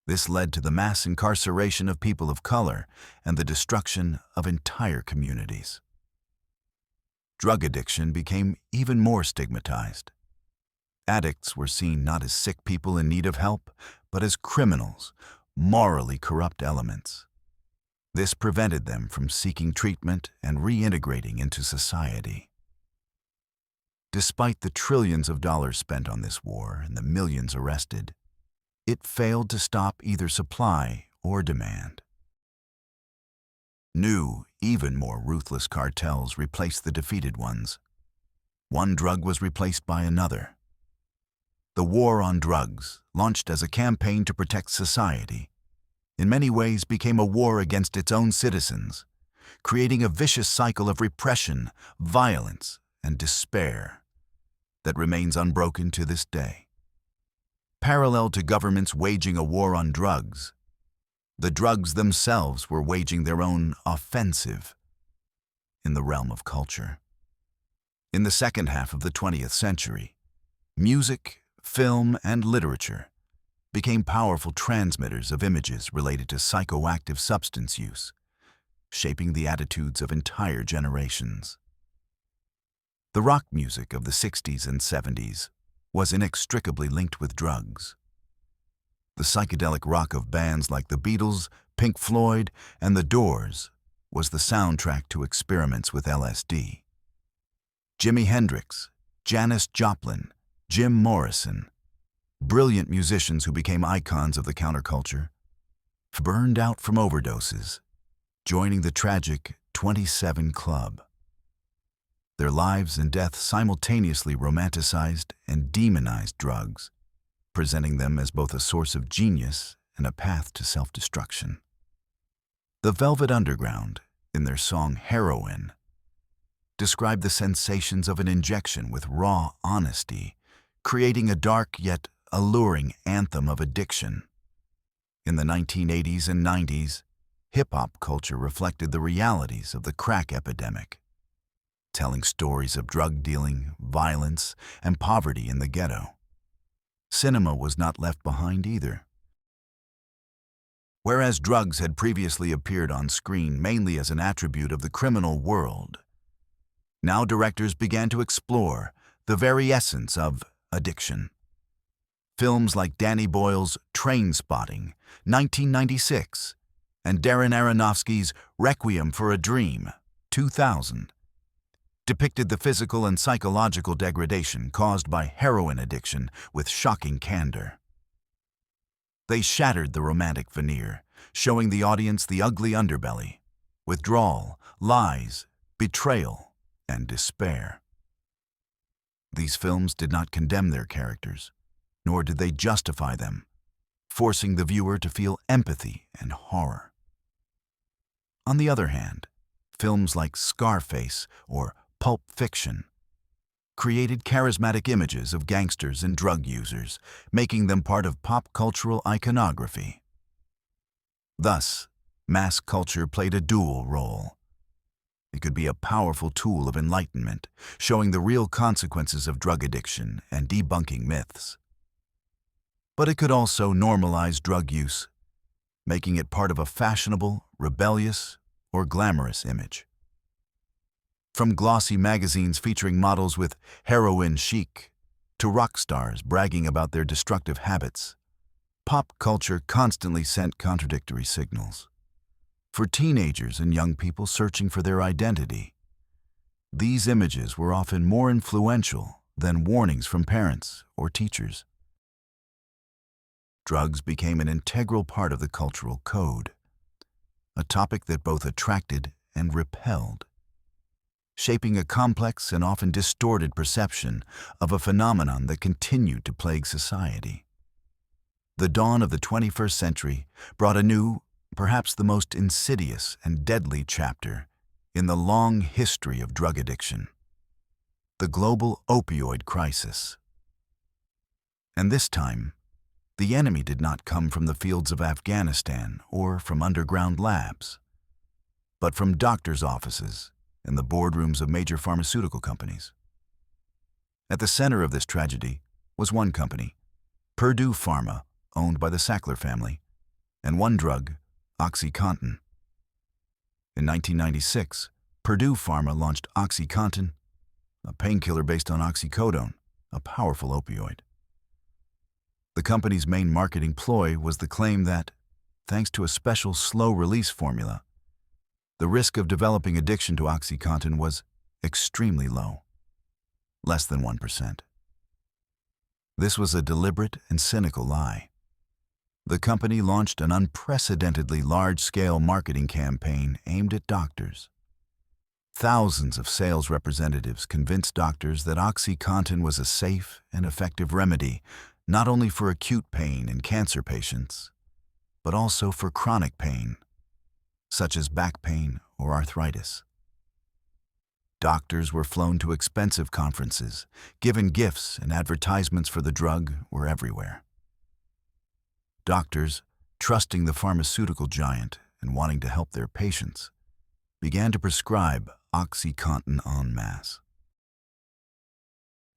This led to the mass incarceration of people of color and the destruction of entire communities. Drug addiction became even more stigmatized. Addicts were seen not as sick people in need of help, but as criminals, morally corrupt elements. This prevented them from seeking treatment and reintegrating into society. Despite the trillions of dollars spent on this war and the millions arrested, it failed to stop either supply or demand. New, even more ruthless cartels replaced the defeated ones. One drug was replaced by another. The war on drugs, launched as a campaign to protect society, in many ways became a war against its own citizens, creating a vicious cycle of repression, violence, and despair that remains unbroken to this day. Parallel to governments waging a war on drugs, the drugs themselves were waging their own offensive in the realm of culture. In the second half of the 20th century, music, film, and literature became powerful transmitters of images related to psychoactive substance use, shaping the attitudes of entire generations. The rock music of the 60s and 70s was inextricably linked with drugs. The psychedelic rock of bands like the Beatles, Pink Floyd, and The Doors was the soundtrack to experiments with LSD. Jimi Hendrix, Janis Joplin, Jim Morrison, brilliant musicians who became icons of the counterculture, burned out from overdoses, joining the tragic 27 Club. Their lives and death simultaneously romanticized and demonized drugs, presenting them as both a source of genius and a path to self-destruction. The Velvet Underground, in their song Heroin, described the sensations of an injection with raw honesty, creating a dark yet alluring anthem of addiction. In the 1980s and 90s, hip-hop culture reflected the realities of the crack epidemic, telling stories of drug dealing, violence, and poverty in the ghetto. Cinema was not left behind either. Whereas drugs had previously appeared on screen mainly as an attribute of the criminal world, now directors began to explore the very essence of addiction. Films like Danny Boyle's Trainspotting, 1996, and Darren Aronofsky's Requiem for a Dream, 2000, depicted the physical and psychological degradation caused by heroin addiction with shocking candor. They shattered the romantic veneer, showing the audience the ugly underbelly, withdrawal, lies, betrayal, and despair. These films did not condemn their characters, nor did they justify them, forcing the viewer to feel empathy and horror. On the other hand, films like Scarface or Pulp Fiction created charismatic images of gangsters and drug users, making them part of pop cultural iconography. Thus, mass culture played a dual role. It could be a powerful tool of enlightenment, showing the real consequences of drug addiction and debunking myths. But it could also normalize drug use, making it part of a fashionable, rebellious, or glamorous image. From glossy magazines featuring models with heroin chic to rock stars bragging about their destructive habits, pop culture constantly sent contradictory signals. For teenagers and young people searching for their identity, these images were often more influential than warnings from parents or teachers. Drugs became an integral part of the cultural code, a topic that both attracted and repelled, shaping a complex and often distorted perception of a phenomenon that continued to plague society. The dawn of the 21st century brought a new, perhaps the most insidious and deadly chapter in the long history of drug addiction: the global opioid crisis. And this time, the enemy did not come from the fields of Afghanistan or from underground labs, but from doctors' offices and the boardrooms of major pharmaceutical companies. At the center of this tragedy was one company, Purdue Pharma, owned by the Sackler family, and one drug, OxyContin. In 1996, Purdue Pharma launched OxyContin, a painkiller based on oxycodone, a powerful opioid. The company's main marketing ploy was the claim that, thanks to a special slow-release formula, the risk of developing addiction to OxyContin was extremely low, less than 1%. This was a deliberate and cynical lie. The company launched an unprecedentedly large-scale marketing campaign aimed at doctors. Thousands of sales representatives convinced doctors that OxyContin was a safe and effective remedy not only for acute pain in cancer patients, but also for chronic pain, such as back pain or arthritis. Doctors were flown to expensive conferences, given gifts, and advertisements for the drug were everywhere. Doctors, trusting the pharmaceutical giant and wanting to help their patients, began to prescribe OxyContin en masse.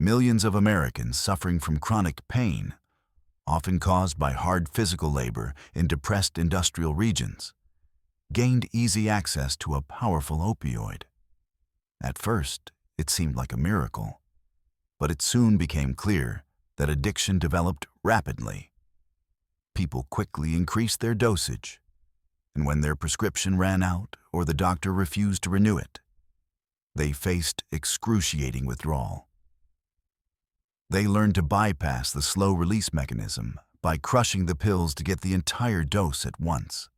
Millions of Americans suffering from chronic pain, often caused by hard physical labor in depressed industrial regions, gained easy access to a powerful opioid. At first, it seemed like a miracle, but it soon became clear that addiction developed rapidly. People quickly increased their dosage, and when their prescription ran out or the doctor refused to renew it, they faced excruciating withdrawal. They learned to bypass the slow-release mechanism by crushing the pills to get the entire dose at once.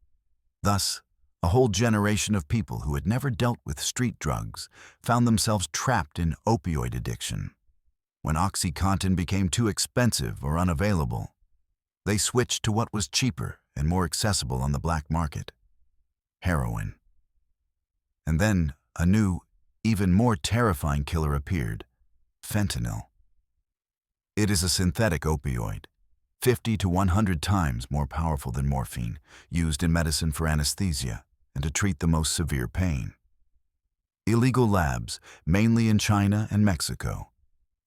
Thus, a whole generation of people who had never dealt with street drugs found themselves trapped in opioid addiction. When OxyContin became too expensive or unavailable, they switched to what was cheaper and more accessible on the black market: heroin. And then a new, even more terrifying killer appeared: fentanyl. It is a synthetic opioid, 50 to 100 times more powerful than morphine, used in medicine for anesthesia and to treat the most severe pain. Illegal labs, mainly in China and Mexico,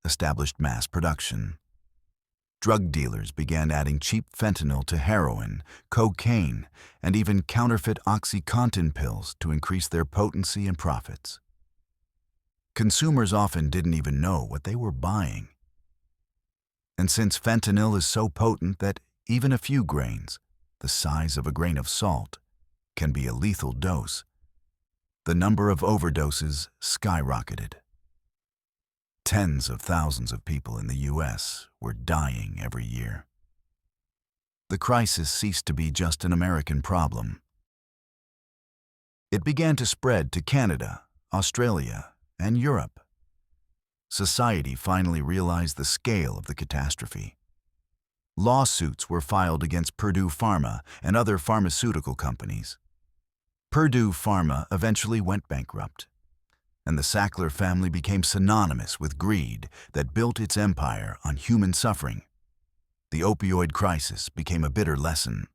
established mass production. Drug dealers began adding cheap fentanyl to heroin, cocaine, and even counterfeit OxyContin pills to increase their potency and profits. Consumers often didn't even know what they were buying. And since fentanyl is so potent that even a few grains, the size of a grain of salt, can be a lethal dose, the number of overdoses skyrocketed. Tens of thousands of people in the U.S. were dying every year. The crisis ceased to be just an American problem. It began to spread to Canada, Australia, and Europe. Society finally realized the scale of the catastrophe. Lawsuits were filed against Purdue Pharma and other pharmaceutical companies. Purdue Pharma eventually went bankrupt, and the Sackler family became synonymous with greed that built its empire on human suffering. The opioid crisis became a bitter lesson,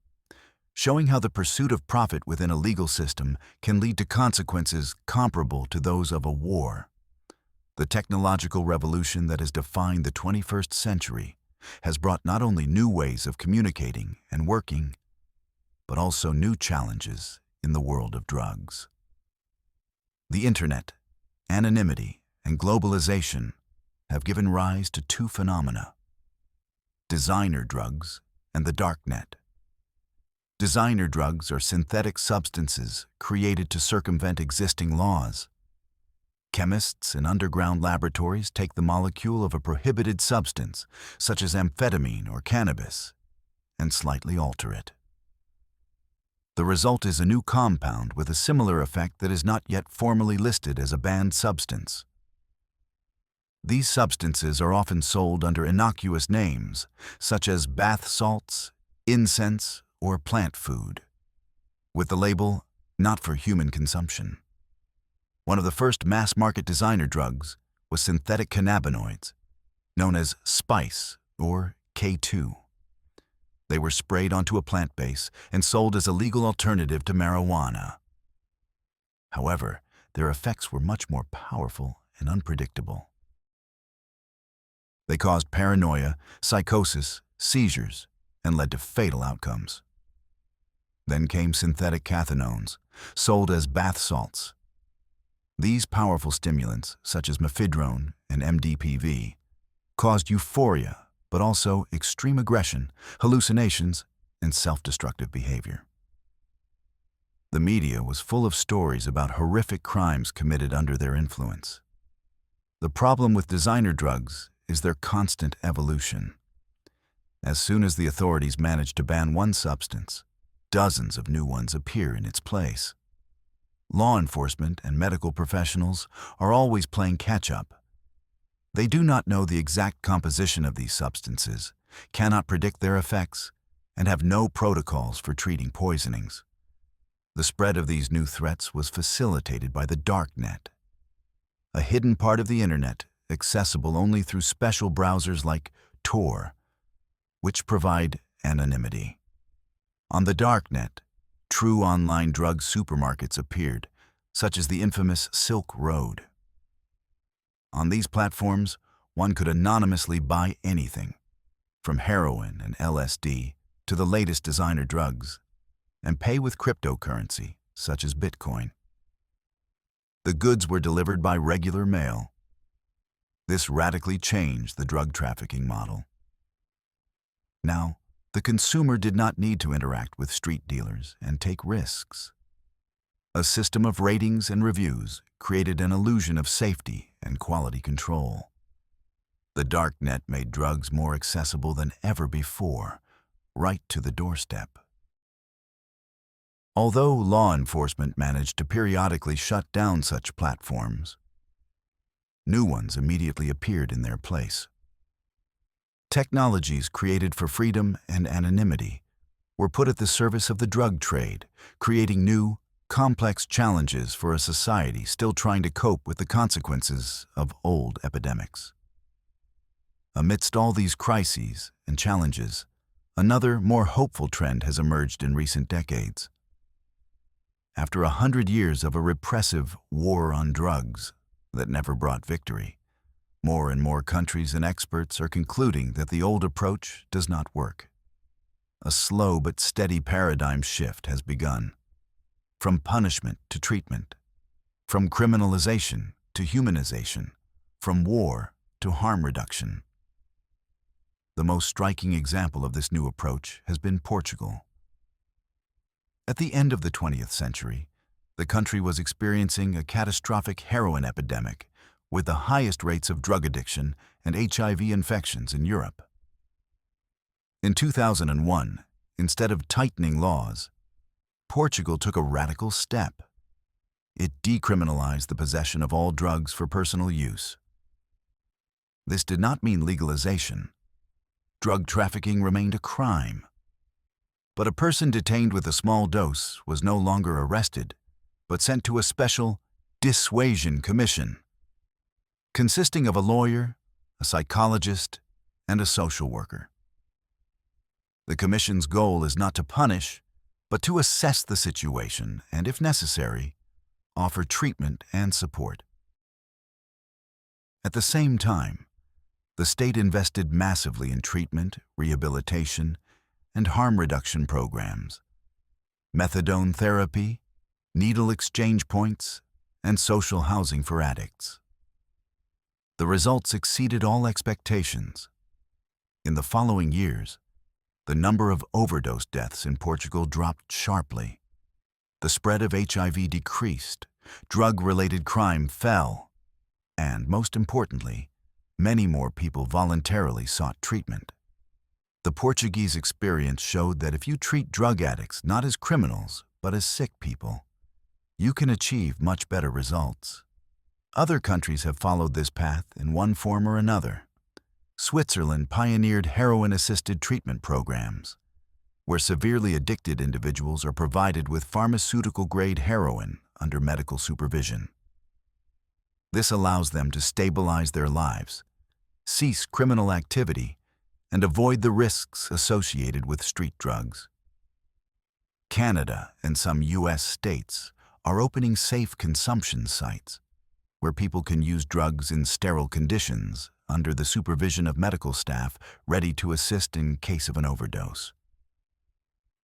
showing how the pursuit of profit within a legal system can lead to consequences comparable to those of a war. The technological revolution that has defined the 21st century has brought not only new ways of communicating and working, but also new challenges in the world of drugs. The Internet, anonymity, and globalization have given rise to two phenomena: designer drugs and the darknet. Designer drugs are synthetic substances created to circumvent existing laws. Chemists in underground laboratories take the molecule of a prohibited substance, such as amphetamine or cannabis, and slightly alter it. The result is a new compound with a similar effect that is not yet formally listed as a banned substance. These substances are often sold under innocuous names, such as bath salts, incense, or plant food, with the label, "Not for human consumption." One of the first mass-market designer drugs was synthetic cannabinoids, known as spice or K2. They were sprayed onto a plant base and sold as a legal alternative to marijuana. However, their effects were much more powerful and unpredictable. They caused paranoia, psychosis, seizures, and led to fatal outcomes. Then came synthetic cathinones, sold as bath salts. These powerful stimulants, such as mephedrone and MDPV, caused euphoria, but also extreme aggression, hallucinations, and self-destructive behavior. The media was full of stories about horrific crimes committed under their influence. The problem with designer drugs is their constant evolution. As soon as the authorities manage to ban one substance, dozens of new ones appear in its place. Law enforcement and medical professionals are always playing catch-up. They do not know the exact composition of these substances, cannot predict their effects, and have no protocols for treating poisonings. The spread of these new threats was facilitated by the dark net, a hidden part of the internet accessible only through special browsers like Tor, which provide anonymity. On the dark net, true online drug supermarkets appeared, such as the infamous Silk Road. On these platforms, one could anonymously buy anything, from heroin and LSD to the latest designer drugs, and pay with cryptocurrency, such as Bitcoin. The goods were delivered by regular mail. This radically changed the drug trafficking model. Now, the consumer did not need to interact with street dealers and take risks. A system of ratings and reviews created an illusion of safety and quality control. The dark net made drugs more accessible than ever before, right to the doorstep. Although law enforcement managed to periodically shut down such platforms, new ones immediately appeared in their place. Technologies created for freedom and anonymity were put at the service of the drug trade, creating new, complex challenges for a society still trying to cope with the consequences of old epidemics. Amidst all these crises and challenges, another, more hopeful trend has emerged in recent decades. After 100 years of a repressive war on drugs that never brought victory, more and more countries and experts are concluding that the old approach does not work. A slow but steady paradigm shift has begun. From punishment to treatment, from criminalization to humanization, from war to harm reduction. The most striking example of this new approach has been Portugal. At the end of the 20th century, the country was experiencing a catastrophic heroin epidemic with the highest rates of drug addiction and HIV infections in Europe. In 2001, instead of tightening laws, Portugal took a radical step. It decriminalized the possession of all drugs for personal use. This did not mean legalization. Drug trafficking remained a crime. But a person detained with a small dose was no longer arrested, but sent to a special dissuasion commission, consisting of a lawyer, a psychologist, and a social worker. The commission's goal is not to punish, but to assess the situation and, if necessary, offer treatment and support. At the same time, the state invested massively in treatment, rehabilitation, and harm reduction programs, methadone therapy, needle exchange points, and social housing for addicts. The results exceeded all expectations. In the following years, the number of overdose deaths in Portugal dropped sharply. The spread of HIV decreased, drug-related crime fell, And, most importantly, many more people voluntarily sought treatment. The Portuguese experience showed that if you treat drug addicts not as criminals, but as sick people, you can achieve much better results. Other countries have followed this path in one form or another. Switzerland pioneered heroin-assisted treatment programs, where severely addicted individuals are provided with pharmaceutical-grade heroin under medical supervision. This allows them to stabilize their lives, cease criminal activity, and avoid the risks associated with street drugs. Canada and some U.S. states are opening safe consumption sites where people can use drugs in sterile conditions under the supervision of medical staff ready to assist in case of an overdose.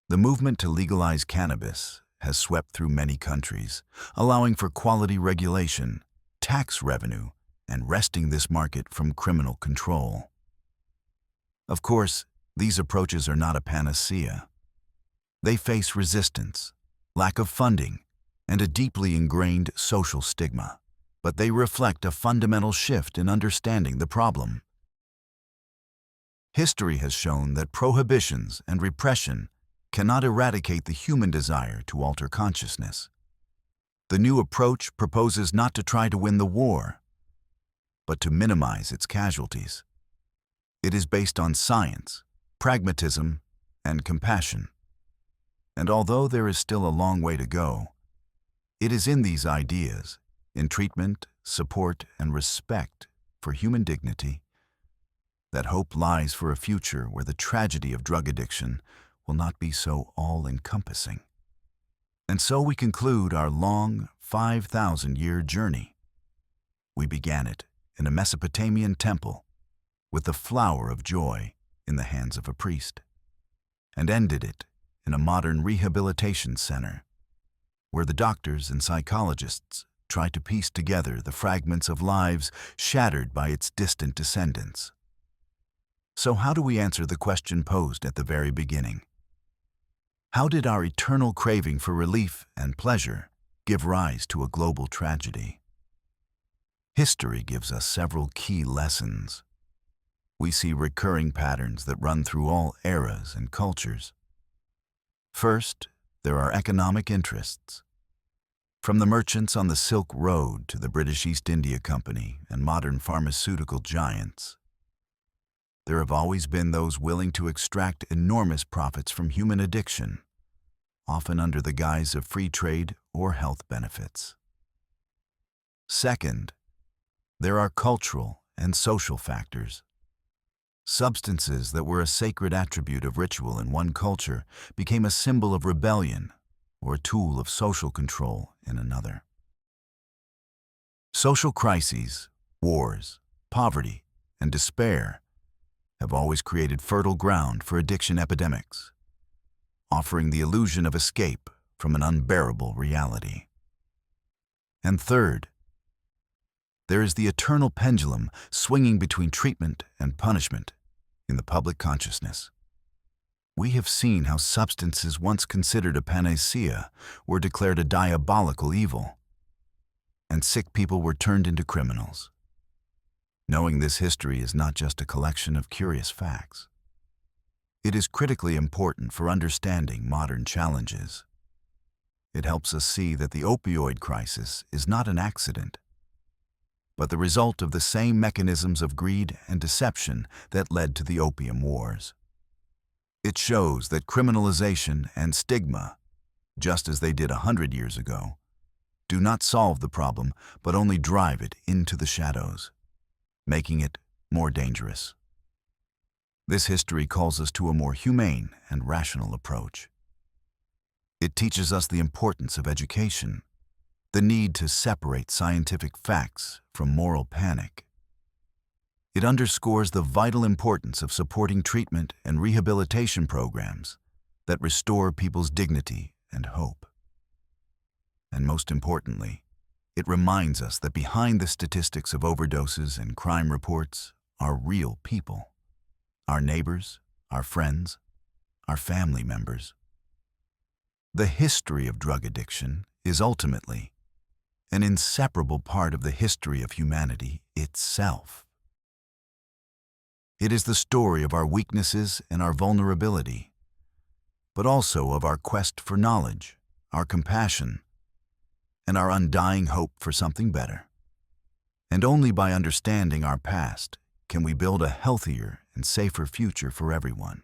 The movement to legalize cannabis has swept through many countries, allowing for quality regulation, tax revenue, and wresting this market from criminal control. Of course, these approaches are not a panacea. They face resistance, lack of funding, and a deeply ingrained social stigma, but they reflect a fundamental shift in understanding the problem. History has shown that prohibitions and repression cannot eradicate the human desire to alter consciousness. The new approach proposes not to try to win the war, but to minimize its casualties. It is based on science, pragmatism, and compassion. And although there is still a long way to go, it is in these ideas, in treatment, support, and respect for human dignity, that hope lies for a future where the tragedy of drug addiction will not be so all-encompassing. And so we conclude our long 5,000-year journey. We began it in a Mesopotamian temple with the flower of joy in the hands of a priest, and ended it in a modern rehabilitation center where the doctors and psychologists try to piece together the fragments of lives shattered by its distant descendants. So how do we answer the question posed at the very beginning? How did our eternal craving for relief and pleasure give rise to a global tragedy? History gives us several key lessons. We see recurring patterns that run through all eras and cultures. First, there are economic interests. From the merchants on the Silk Road to the British East India Company and modern pharmaceutical giants, there have always been those willing to extract enormous profits from human addiction, often under the guise of free trade or health benefits. Second, there are cultural and social factors. Substances that were a sacred attribute of ritual in one culture became a symbol of rebellion or a tool of social control in another. Social crises, wars, poverty, and despair have always created fertile ground for addiction epidemics, offering the illusion of escape from an unbearable reality. And third, there is the eternal pendulum swinging between treatment and punishment in the public consciousness. We have seen how substances once considered a panacea were declared a diabolical evil, and sick people were turned into criminals. Knowing this history is not just a collection of curious facts. It is critically important for understanding modern challenges. It helps us see that the opioid crisis is not an accident, but the result of the same mechanisms of greed and deception that led to the Opium Wars. It shows that criminalization and stigma, just as they did 100 years ago, do not solve the problem but only drive it into the shadows, making it more dangerous. This history calls us to a more humane and rational approach. It teaches us the importance of education, the need to separate scientific facts from moral panic. It underscores the vital importance of supporting treatment and rehabilitation programs that restore people's dignity and hope. And most importantly, it reminds us that behind the statistics of overdoses and crime reports are real people, our neighbors, our friends, our family members. The history of drug addiction is ultimately an inseparable part of the history of humanity itself. It is the story of our weaknesses and our vulnerability, but also of our quest for knowledge, our compassion, and our undying hope for something better. And only by understanding our past can we build a healthier and safer future for everyone.